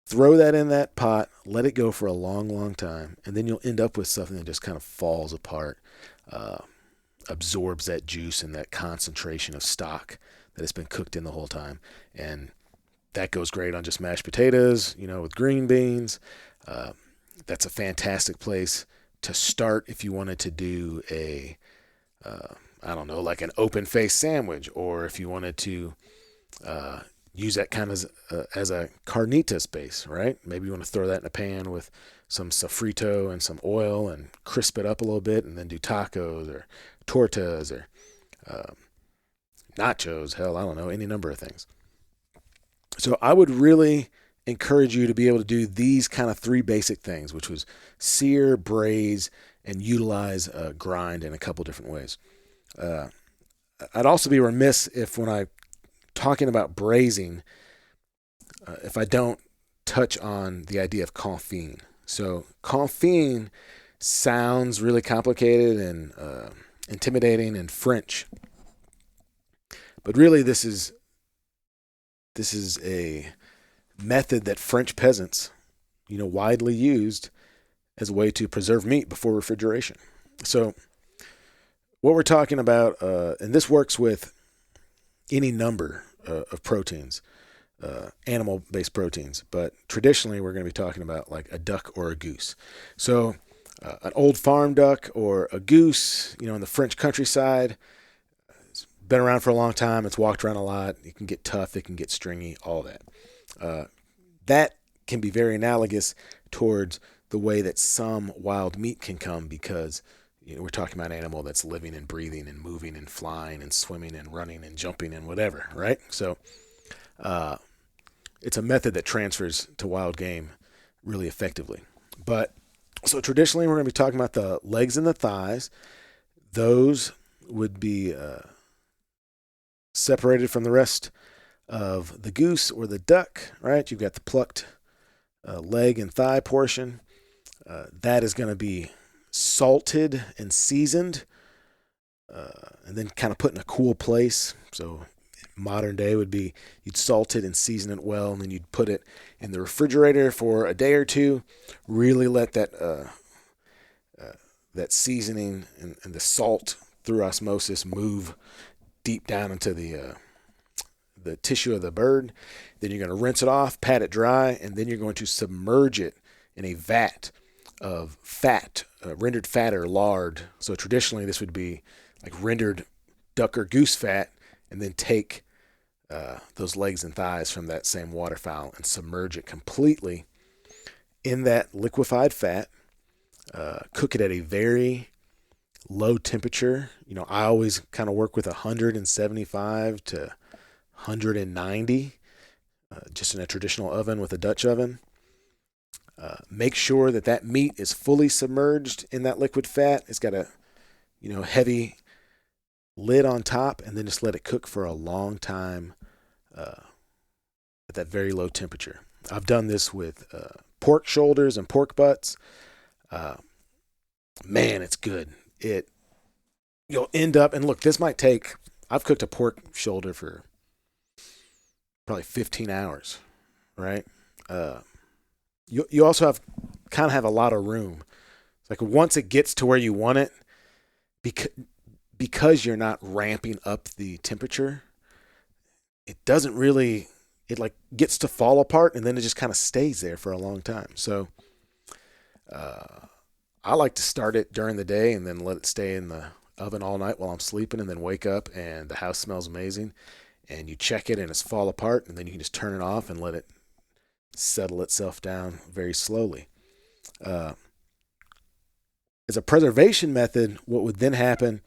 Throw that in that pot. Let it go for a long, long time. And then you'll end up with something that just kind of falls apart. Absorbs that juice and that concentration of stock that has been cooked in the whole time. And that goes great on just mashed potatoes, with green beans. That's a fantastic place to start if you wanted to do a, like an open face sandwich, or if you wanted to use that kind of as a carnitas base, right? Maybe you want to throw that in a pan with some sofrito and some oil and crisp it up a little bit, and then do tacos or tortas or nachos, hell, I don't know, any number of things. So I would really encourage you to be able to do these kind of three basic things, which was sear, braise, and utilize grind in a couple different ways. I'd also be remiss if, when I'm talking about braising, if I don't touch on the idea of confit. So confit sounds really complicated and intimidating and French, but really this is a method that French peasants, widely used as a way to preserve meat before refrigeration. So what we're talking about, and this works with any number of proteins, animal-based proteins. But traditionally, we're going to be talking about like a duck or a goose. So an old farm duck or a goose, in the French countryside, it's been around for a long time. It's walked around a lot. It can get tough. It can get stringy. All that. Uh, that can be very analogous towards the way that some wild meat can come because we're talking about an animal that's living and breathing and moving and flying and swimming and running and jumping and whatever, right? So uh, it's a method that transfers to wild game really effectively. But so traditionally, we're going to be talking about the legs and the thighs. Those would be separated from the rest of the goose or the duck, right? You've got the plucked leg and thigh portion. That is going to be salted and seasoned, and then kind of put in a cool place. So modern day would be you'd salt it and season it well, and then you'd put it in the refrigerator for a day or two. Really let that seasoning and the salt through osmosis move deep down into the tissue of the bird. Then you're going to rinse it off, pat it dry, and then you're going to submerge it in a vat of fat, rendered fat or lard. So traditionally, this would be like rendered duck or goose fat, and then take those legs and thighs from that same waterfowl and submerge it completely in that liquefied fat. Cook it at a very low temperature. I always kind of work with 175 to 190, just in a traditional oven with a Dutch oven. Make sure that meat is fully submerged in that liquid fat. It's got a heavy lid on top, and then just let it cook for a long time at that very low temperature. I've done this with pork shoulders and pork butts. Man, it's good. You'll end up, and look, this might take, I've cooked a pork shoulder for probably 15 hours, right? You also have a lot of room. It's like once it gets to where you want it, because you're not ramping up the temperature, it doesn't really, it like gets to fall apart, and then it just kind of stays there for a long time. So I like to start it during the day and then let it stay in the oven all night while I'm sleeping, and then wake up and the house smells amazing, and you check it and it's fall apart, and then you can just turn it off and let it settle itself down very slowly. As a preservation method, what would then happen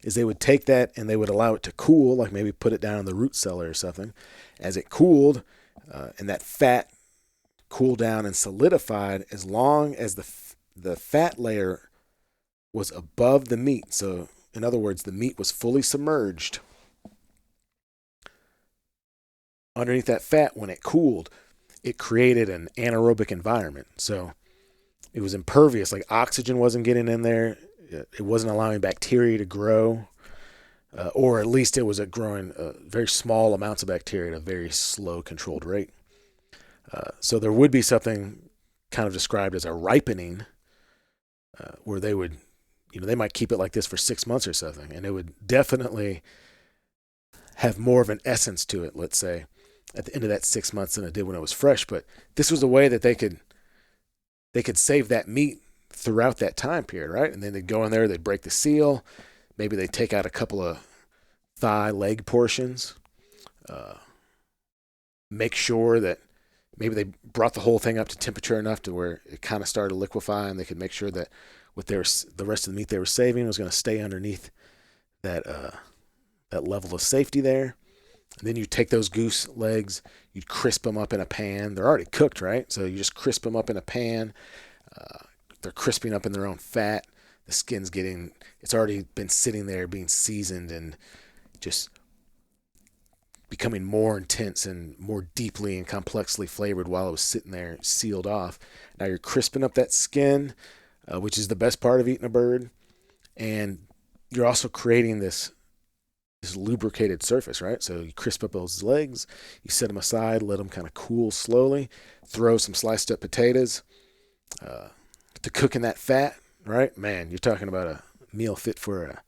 is they would take that and they would allow it to cool, like maybe put it down in the root cellar or something. As it cooled, and that fat cooled down and solidified, as long as the fat layer was above the meat. So in other words, the meat was fully submerged underneath that fat. When it cooled, it created an anaerobic environment. So it was impervious, like oxygen wasn't getting in there. It wasn't allowing bacteria to grow, or at least it was growing very small amounts of bacteria at a very slow, controlled rate. So there would be something kind of described as a ripening, where they would, they might keep it like this for 6 months or something, and it would definitely have more of an essence to it, let's say, at the end of that 6 months than it did when it was fresh. But this was a way that they could save that meat throughout that time period, right? And then they'd go in there, they'd break the seal, maybe they'd take out a couple of thigh leg portions, make sure that maybe they brought the whole thing up to temperature enough to where it kind of started to liquefy, and they could make sure that the rest of the meat they were saving was going to stay underneath that level of safety there. And then you take those goose legs, you'd crisp them up in a pan. They're already cooked, right? So you just crisp them up in a pan. They're crisping up in their own fat. The skin's it's already been sitting there being seasoned and just becoming more intense and more deeply and complexly flavored while it was sitting there sealed off. Now you're crisping up that skin, which is the best part of eating a bird. And you're also creating this lubricated surface, right? So you crisp up those legs, you set them aside, let them kind of cool slowly, throw some sliced up potatoes to cook in that fat, right? Man, you're talking about a meal fit for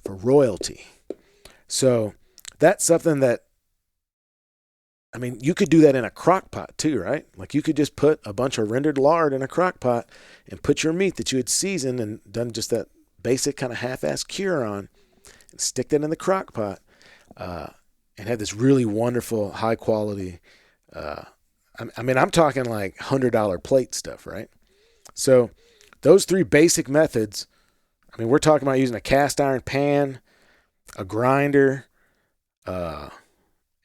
royalty. So that's something that, I mean, you could do that in a crock pot too, right? Like you could just put a bunch of rendered lard in a crock pot and put your meat that you had seasoned and done just that basic kind of half-ass cure on, and stick that in the crock pot, uh, and have this really wonderful, high quality. Uh, I mean, I'm talking like $100 plate stuff, right? So those three basic methods. I mean, we're talking about using a cast iron pan, a grinder, uh,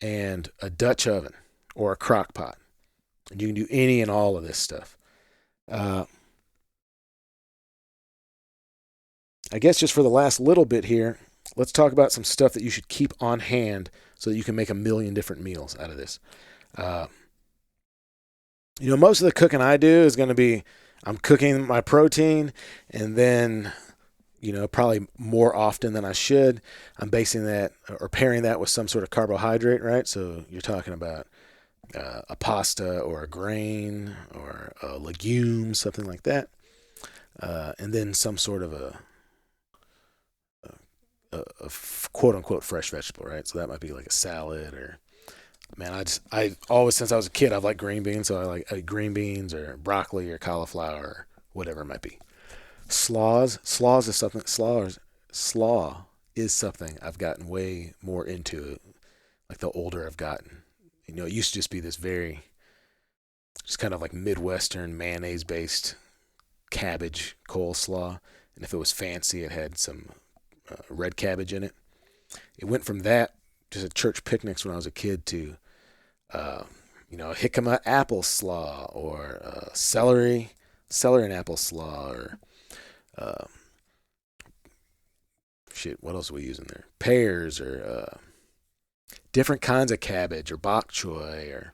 and a Dutch oven or a crock pot. And you can do any and all of this stuff. Uh, I guess just for the last little bit here, let's talk about some stuff that you should keep on hand so that you can make a million different meals out of this. Uh, most of the cooking I do is going to be I'm cooking my protein, and then, probably more often than I should, I'm basing that or pairing that with some sort of carbohydrate, right? So you're talking about a pasta or a grain or a legume, something like that, and then some sort of a quote unquote fresh vegetable, right? So that might be like a salad or, man, I always, since I was a kid, I've liked green beans, so I like green beans or broccoli or cauliflower or whatever it might be. Slaws is something. Slaw is something I've gotten way more into, like the older I've gotten. It used to just be this very, just kind of like Midwestern mayonnaise based cabbage coleslaw, and if it was fancy, it had some red cabbage in it. It went from that just at church picnics when I was a kid to, jicama apple slaw or celery and apple slaw or uh, what else are we using there? Pears or different kinds of cabbage or bok choy or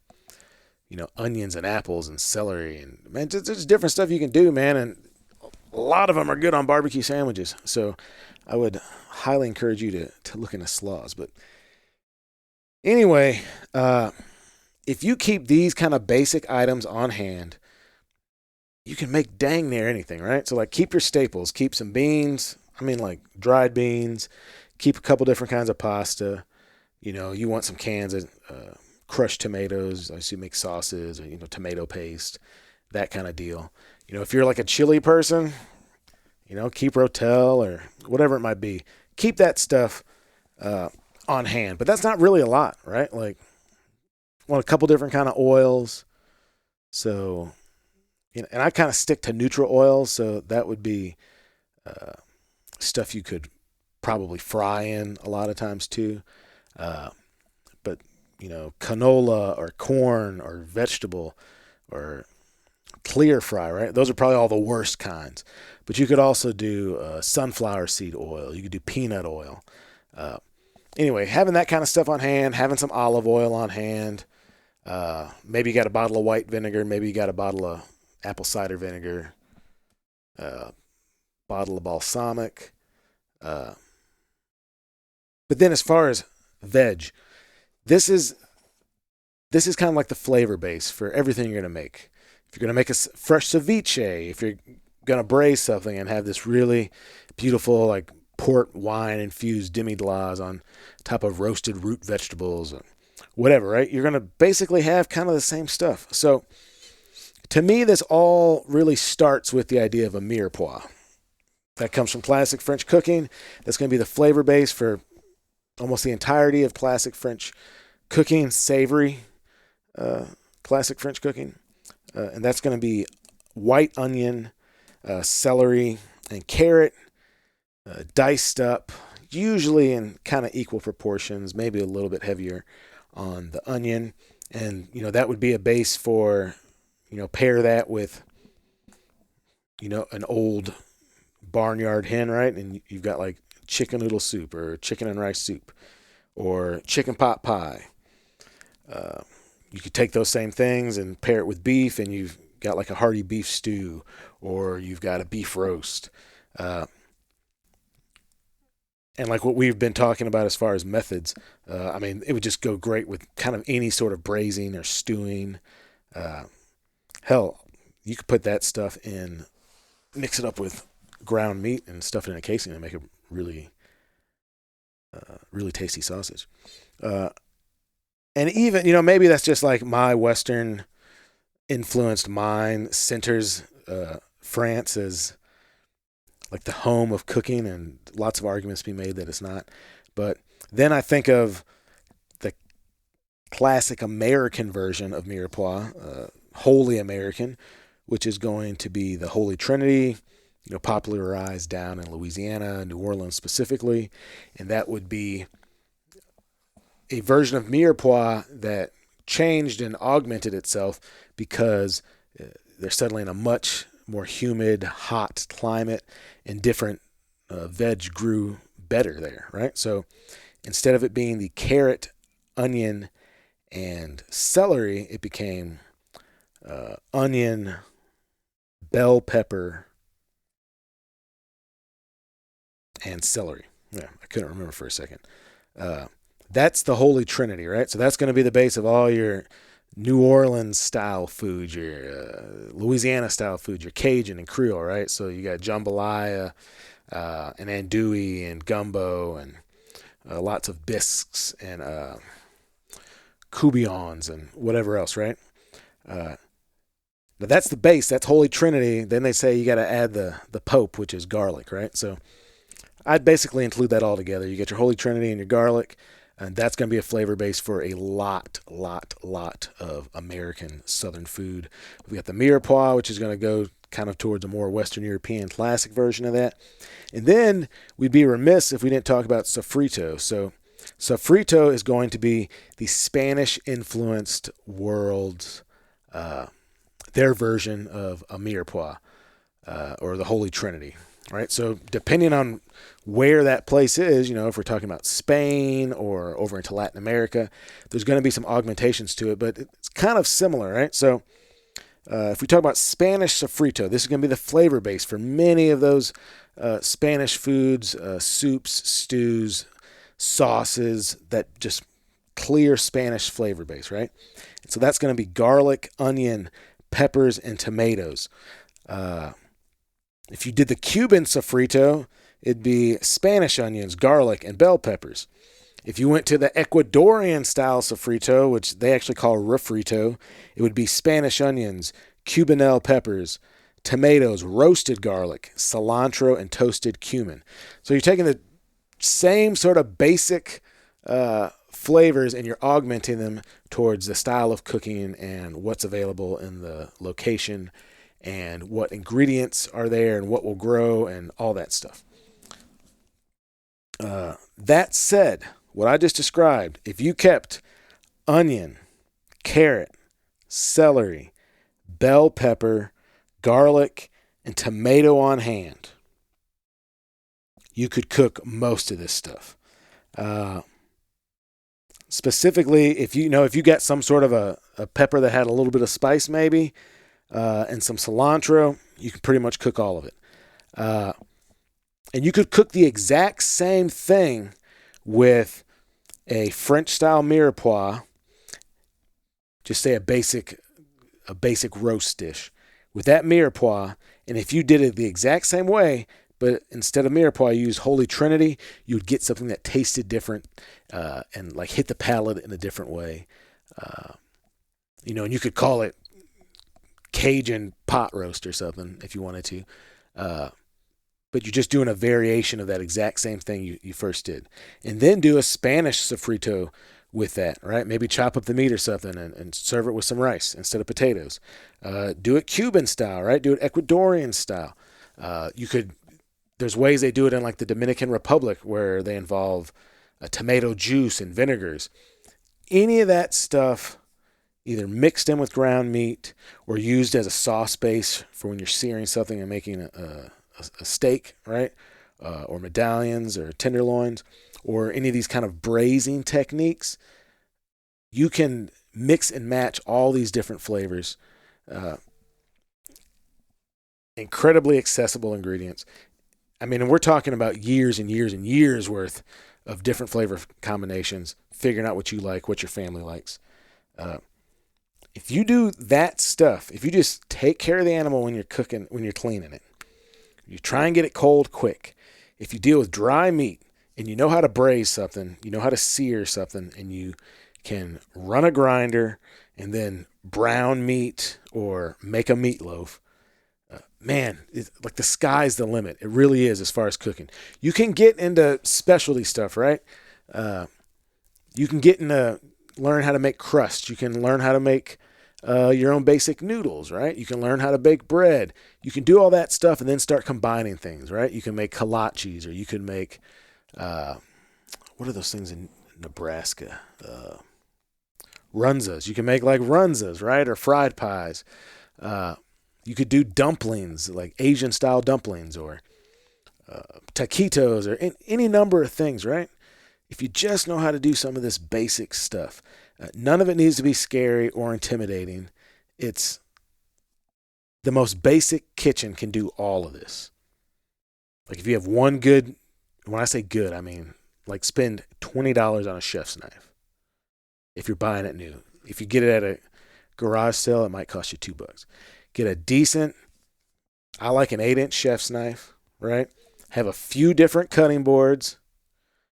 onions and apples and celery and, man, just different stuff you can do, man, and a lot of them are good on barbecue sandwiches. So I would highly encourage you to look into slaws. But anyway, if you keep these kind of basic items on hand, you can make dang near anything, right? So like keep your staples, keep some beans. I mean, like dried beans. Keep a couple different kinds of pasta. You want some cans of crushed tomatoes. I see make sauces or tomato paste, that kind of deal. If you're like a chili person, keep Rotel or whatever it might be. Keep that stuff on hand. But that's not really a lot, right? Like, want a couple different kind of oils. So, and I kind of stick to neutral oils. So that would be stuff you could probably fry in a lot of times too. But, canola or corn or vegetable or clear fry, right? Those are probably all the worst kinds. But you could also do sunflower seed oil. You could do peanut oil. Anyway, having that kind of stuff on hand, having some olive oil on hand. Maybe you got a bottle of white vinegar. Maybe you got a bottle of apple cider vinegar. Bottle of balsamic. But then as far as veg, this is kind of like the flavor base for everything you're going to make. If you're going to make a fresh ceviche, if you're going to braise something and have this really beautiful like port wine infused demi-glace on top of roasted root vegetables, or whatever, right? You're going to basically have kind of the same stuff. So to me, this all really starts with the idea of a mirepoix. That comes from classic French cooking. That's going to be the flavor base for almost the entirety of classic French cooking, savory classic French cooking. And that's going to be white onion, celery, and carrot, diced up, usually in kind of equal proportions, maybe a little bit heavier on the onion. And, that would be a base for, pair that with, an old barnyard hen, right? And you've got like chicken noodle soup or chicken and rice soup or chicken pot pie. You could take those same things and pair it with beef, and you've got like a hearty beef stew, or you've got a beef roast. And like what we've been talking about as far as methods, I mean, it would just go great with kind of any sort of braising or stewing. Hell, you could put that stuff in, mix it up with ground meat and stuff it in a casing and make a really really tasty sausage. Uh, and even, maybe that's just like my Western influenced mind centers France as like the home of cooking, and lots of arguments be made that it's not. But then I think of the classic American version of mirepoix, wholly American, which is going to be the Holy Trinity, popularized down in Louisiana, New Orleans specifically, and that would be a version of mirepoix that changed and augmented itself because they're settling in a much more humid, hot climate, and different veg grew better there, right? So instead of it being the carrot, onion, and celery, it became onion, bell pepper, and celery. Yeah, I couldn't remember for a second. That's the Holy Trinity, right? So that's going to be the base of all your New Orleans style food, your Louisiana style food, your Cajun and Creole, right? So you got jambalaya and andouille and gumbo and lots of bisques and coubillons and whatever else, right? But that's the base. That's Holy Trinity. Then they say you got to add the Pope, which is garlic, right? So I'd basically include that all together. You get your Holy Trinity and your garlic, and that's going to be a flavor base for a lot of American Southern food. We got the mirepoix, which is going to go kind of towards a more Western European classic version of that. And then we'd be remiss if we didn't talk about sofrito. So sofrito is going to be the Spanish-influenced world's their version of a mirepoix or the Holy Trinity, right? So depending on where that place is, if we're talking about Spain or over into Latin America, there's going to be some augmentations to it, but it's kind of similar, right? So if we talk about Spanish sofrito, this is going to be the flavor base for many of those Spanish foods, soups, stews, sauces, that just clear Spanish flavor base, right? And so that's going to be garlic, onion, peppers, and tomatoes. If you did the Cuban sofrito, it'd be Spanish onions, garlic, and bell peppers. If you went to the Ecuadorian style sofrito, which they actually call refrito, it would be Spanish onions, cubanelle peppers, tomatoes, roasted garlic, cilantro, and toasted cumin. So you're taking the same sort of basic flavors and you're augmenting them towards the style of cooking and what's available in the location and what ingredients are there and what will grow and all that stuff. That said, what I just described, if you kept onion, carrot, celery, bell pepper, garlic, and tomato on hand, you could cook most of this stuff. Specifically, if you got some sort of a pepper that had a little bit of spice maybe, and some cilantro, you can pretty much cook all of it. And you could cook the exact same thing with a French-style mirepoix, just say a basic roast dish. With that mirepoix, and if you did it the exact same way, but instead of mirepoix, you use Holy Trinity, you would get something that tasted different and like hit the palate in a different way. And you could call it Cajun pot roast or something if you wanted to. But you're just doing a variation of that exact same thing you first did. And then do a Spanish sofrito with that, right? Maybe chop up the meat or something and serve it with some rice instead of potatoes. Do it Cuban style, right? Do it Ecuadorian style. There's ways they do it in like the Dominican Republic where they involve tomato juice and vinegars. Any of that stuff either mixed in with ground meat or used as a sauce base for when you're searing something and making a steak, right? Or medallions or tenderloins or any of these kind of braising techniques, you can mix and match all these different flavors. Incredibly accessible ingredients. I mean, and we're talking about years and years and years worth of different flavor combinations, figuring out what you like, what your family likes. If you do that stuff, if you just take care of the animal when you're cooking, when you're cleaning it, you try and get it cold quick. If you deal with dry meat and you know how to braise something, you know how to sear something, and you can run a grinder and then brown meat or make a meatloaf, man, it's like the sky's the limit. It really is as far as cooking. You can get into specialty stuff, right? Uh, you can get into learn how to make crust. You can learn how to make your own basic noodles, right? You can learn how to bake bread. You can do all that stuff and then start combining things, right? You can make kolaches, or you can make uh, what are those things in Nebraska? Runzas. You can make like runzas, right? Or fried pies. Uh, you could do dumplings, like Asian style dumplings, or taquitos, or any number of things, right? If you just know how to do some of this basic stuff, none of it needs to be scary or intimidating. It's the most basic kitchen can do all of this. Like if you have one good, when I say good, I mean like spend $20 on a chef's knife if you're buying it new. If you get it at a garage sale, it might cost you $2. Get a decent, I like an 8-inch chef's knife, right? Have a few different cutting boards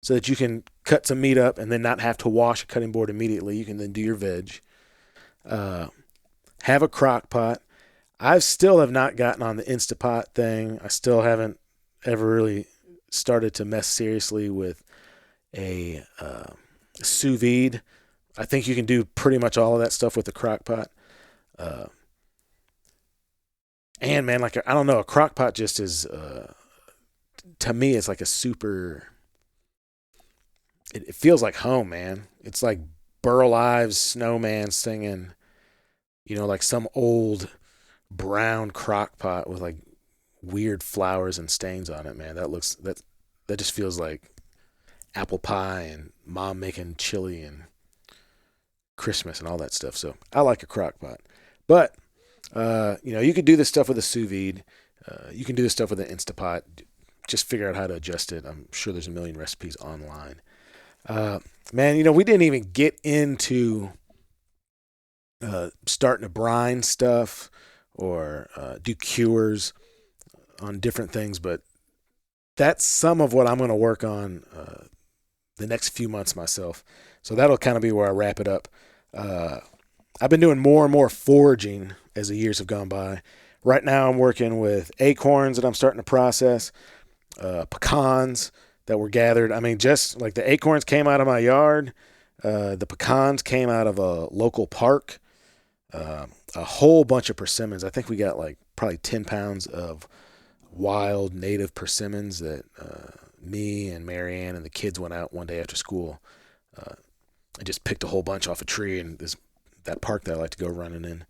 so that you can cut some meat up and then not have to wash a cutting board immediately. You can then do your veg. Have a crock pot. I still have not gotten on the Instapot thing. I still haven't ever really started to mess seriously with a sous vide. I think you can do pretty much all of that stuff with the crock pot. And man, like I don't know, a crock pot just is to me it's like a super. It feels like home, man. It's like Burl Ives' Snowman singing, like some old brown crock pot with like weird flowers and stains on it, man. That just feels like apple pie and mom making chili and Christmas and all that stuff. So I like a crock pot. But you could do this stuff with a sous vide. You can do this stuff with an Instapot. Just figure out how to adjust it. I'm sure there's a million recipes online. Man, we didn't even get into starting to brine stuff or do cures on different things, but that's some of what I'm going to work on the next few months myself. So that'll kind of be where I wrap it up. I've been doing more and more foraging as the years have gone by. Right now I'm working with acorns that I'm starting to process, pecans that were gathered. I mean, just like the acorns came out of my yard, the pecans came out of a local park, a whole bunch of persimmons. I think we got like probably 10 pounds of wild native persimmons that me and Marianne and the kids went out one day after school. I just picked a whole bunch off a tree in that park that I like to go running in.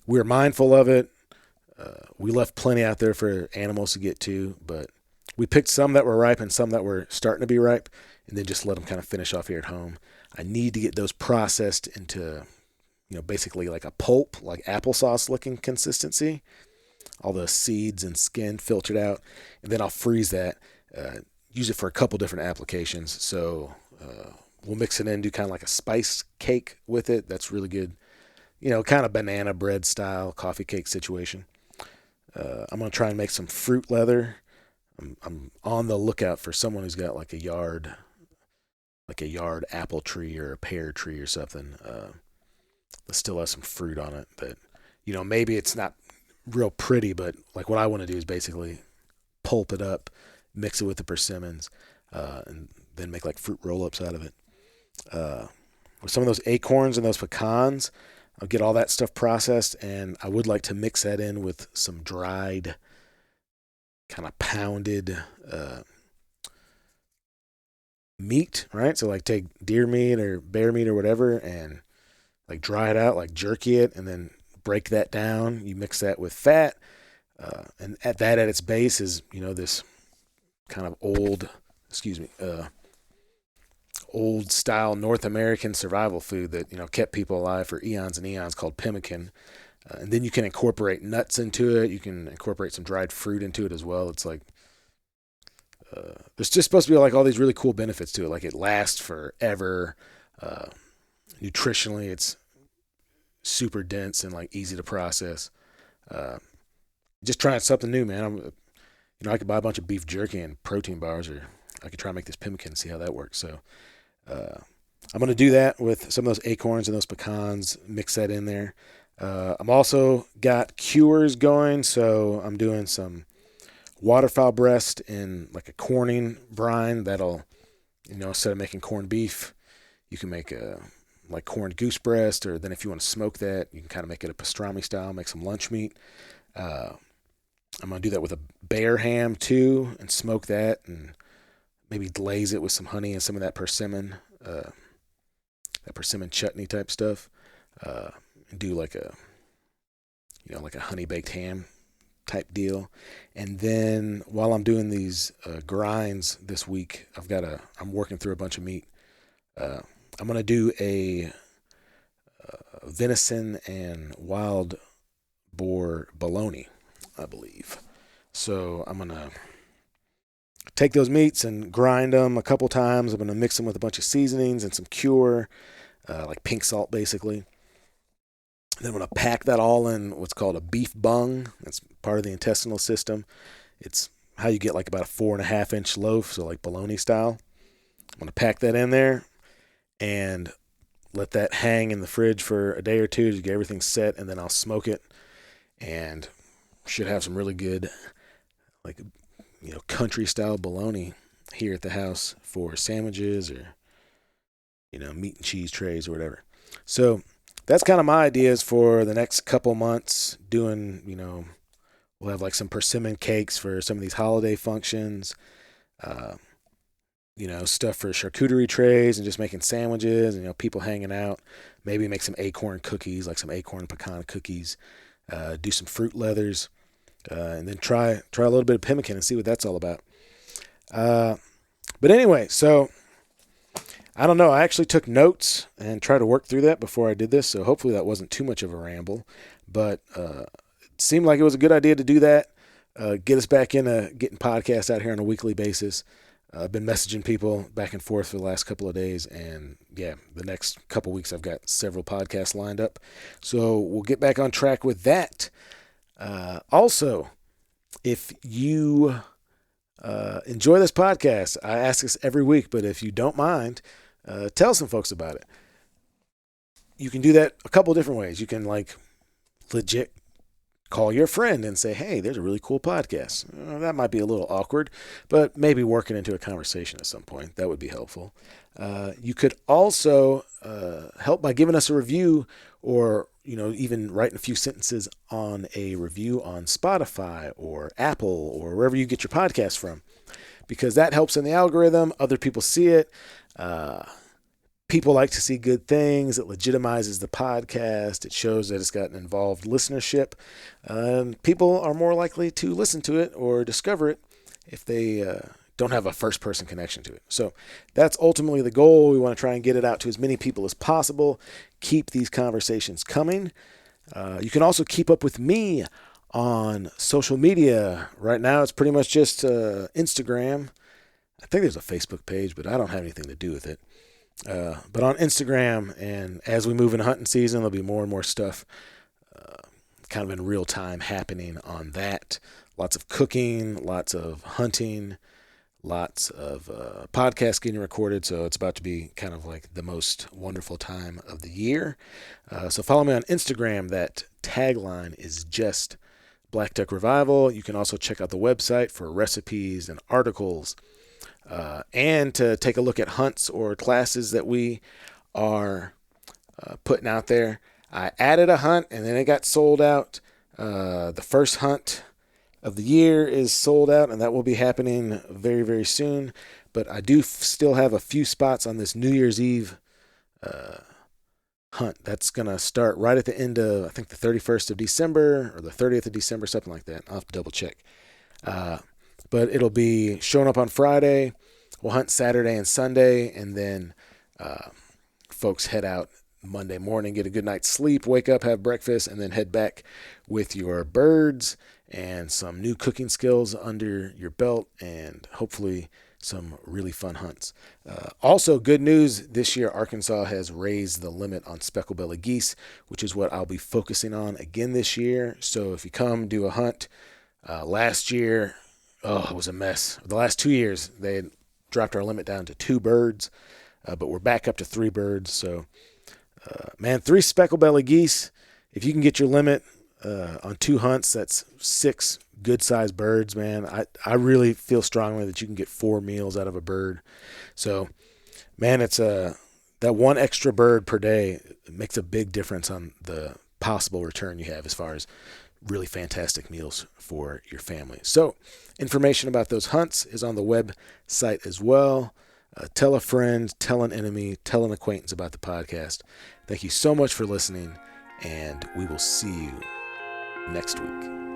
We were mindful of it. We left plenty out there for animals to get to, but we picked some that were ripe and some that were starting to be ripe, and then just let them kind of finish off here at home. I need to get those processed into, basically like a pulp, like applesauce looking consistency. All the seeds and skin filtered out, and then I'll freeze that. Use it for a couple different applications. So we'll mix it in, do kind of like a spice cake with it. That's really good. Kind of banana bread style coffee cake situation. I'm going to try and make some fruit leather. I'm on the lookout for someone who's got like a yard apple tree or a pear tree or something that still has some fruit on it that, maybe it's not real pretty, but like what I want to do is basically pulp it up, mix it with the persimmons, and then make like fruit roll-ups out of it. With some of those acorns and those pecans, I'll get all that stuff processed, and I would like to mix that in with some dried, kind of pounded meat, right? So like take deer meat or bear meat or whatever and like dry it out, like jerky it, and then break that down. You mix that with fat, and at its base is, this kind of old style North American survival food that, kept people alive for eons and eons called pemmican. And then you can incorporate nuts into it. You can incorporate some dried fruit into it as well. It's like, there's just supposed to be like all these really cool benefits to it. Like it lasts forever. Nutritionally, it's super dense and like easy to process. Just trying something new, man. I could buy a bunch of beef jerky and protein bars or I could try and make this pemmican and see how that works. So I'm going to do that with some of those acorns and those pecans, mix that in there. I'm also got cures going, so I'm doing some waterfowl breast in like a corning brine that'll, instead of making corned beef, you can make a like corned goose breast, or then if you want to smoke that, you can kind of make it a pastrami style, make some lunch meat. I'm going to do that with a bear ham too and smoke that and maybe glaze it with some honey and some of that persimmon chutney type stuff. And do like a, like a honey baked ham type deal. And then while I'm doing these grinds this week, I'm working through a bunch of meat. I'm going to do a venison and wild boar bologna, I believe. So I'm going to take those meats and grind them a couple times. I'm going to mix them with a bunch of seasonings and some cure, like pink salt basically. Then I'm going to pack that all in what's called a beef bung. That's part of the intestinal system. It's how you get like about a 4.5-inch loaf, so like bologna style. I'm going to pack that in there and let that hang in the fridge for a day or two to get everything set, and then I'll smoke it and should have some really good, like, country style bologna here at the house for sandwiches or, meat and cheese trays or whatever. So that's kind of my ideas for the next couple months. Doing, we'll have like some persimmon cakes for some of these holiday functions. Stuff for charcuterie trays and just making sandwiches and, people hanging out. Maybe make some acorn cookies, like some acorn pecan cookies. Do some fruit leathers, and then try a little bit of pemmican and see what that's all about. But anyway, so I don't know. I actually took notes and tried to work through that before I did this, so hopefully that wasn't too much of a ramble. But it seemed like it was a good idea to do that. Get us back into getting podcasts out here on a weekly basis. I've been messaging people back and forth for the last couple of days, and the next couple of weeks I've got several podcasts lined up. So we'll get back on track with that. Also, if you enjoy this podcast, I ask this every week, but if you don't mind, tell some folks about it. You can do that a couple different ways. You can legit call your friend and say, hey, there's a really cool podcast. That might be a little awkward, but maybe working into a conversation at some point. That would be helpful. You could also help by giving us a review, or even writing a few sentences on a review on Spotify or Apple or wherever you get your podcast from, because that helps in the algorithm. Other people see it. People like to see good things. It legitimizes the podcast. It shows that it's got an involved listenership. People are more likely to listen to it or discover it if they don't have a first-person connection to it. So that's ultimately the goal. We want to try and get it out to as many people as possible. Keep these conversations coming. You can also keep up with me on social media. Right now, it's pretty much just Instagram. I think there's a Facebook page, but I don't have anything to do with it. But on Instagram, and as we move into hunting season, there'll be more and more stuff kind of in real time happening on that. Lots of cooking, lots of hunting, lots of podcasts getting recorded. So it's about to be kind of like the most wonderful time of the year. So follow me on Instagram. That tagline is just Black Duck Revival. You can also check out the website for recipes and articles, and to take a look at hunts or classes that we are putting out there. I added a hunt and then it got sold out. The first hunt of the year is sold out, and that will be happening very, very soon. But I do still have a few spots on this New Year's Eve hunt. That's going to start right at the end of, I think, the 31st of December or the 30th of December, something like that. I'll have to double check. But it'll be showing up on Friday. We'll hunt Saturday and Sunday, and then folks head out Monday morning, get a good night's sleep, wake up, have breakfast, and then head back with your birds and some new cooking skills under your belt, and hopefully some really fun hunts. Also, good news, this year Arkansas has raised the limit on speckled-bellied geese, which is what I'll be focusing on again this year. So if you come do a hunt, last year, it was a mess. The last 2 years, they had dropped our limit down to 2 birds, but we're back up to 3 birds. So, man, 3 speckled belly geese. If you can get your limit on 2 hunts, that's 6 good-sized birds, man. I really feel strongly that you can get 4 meals out of a bird. So, man, it's that 1 extra bird per day makes a big difference on the possible return you have as far as really fantastic meals for your family. So, information about those hunts is on the website as well. Tell a friend, tell an enemy, tell an acquaintance about the podcast. Thank you so much for listening, and we will see you next week.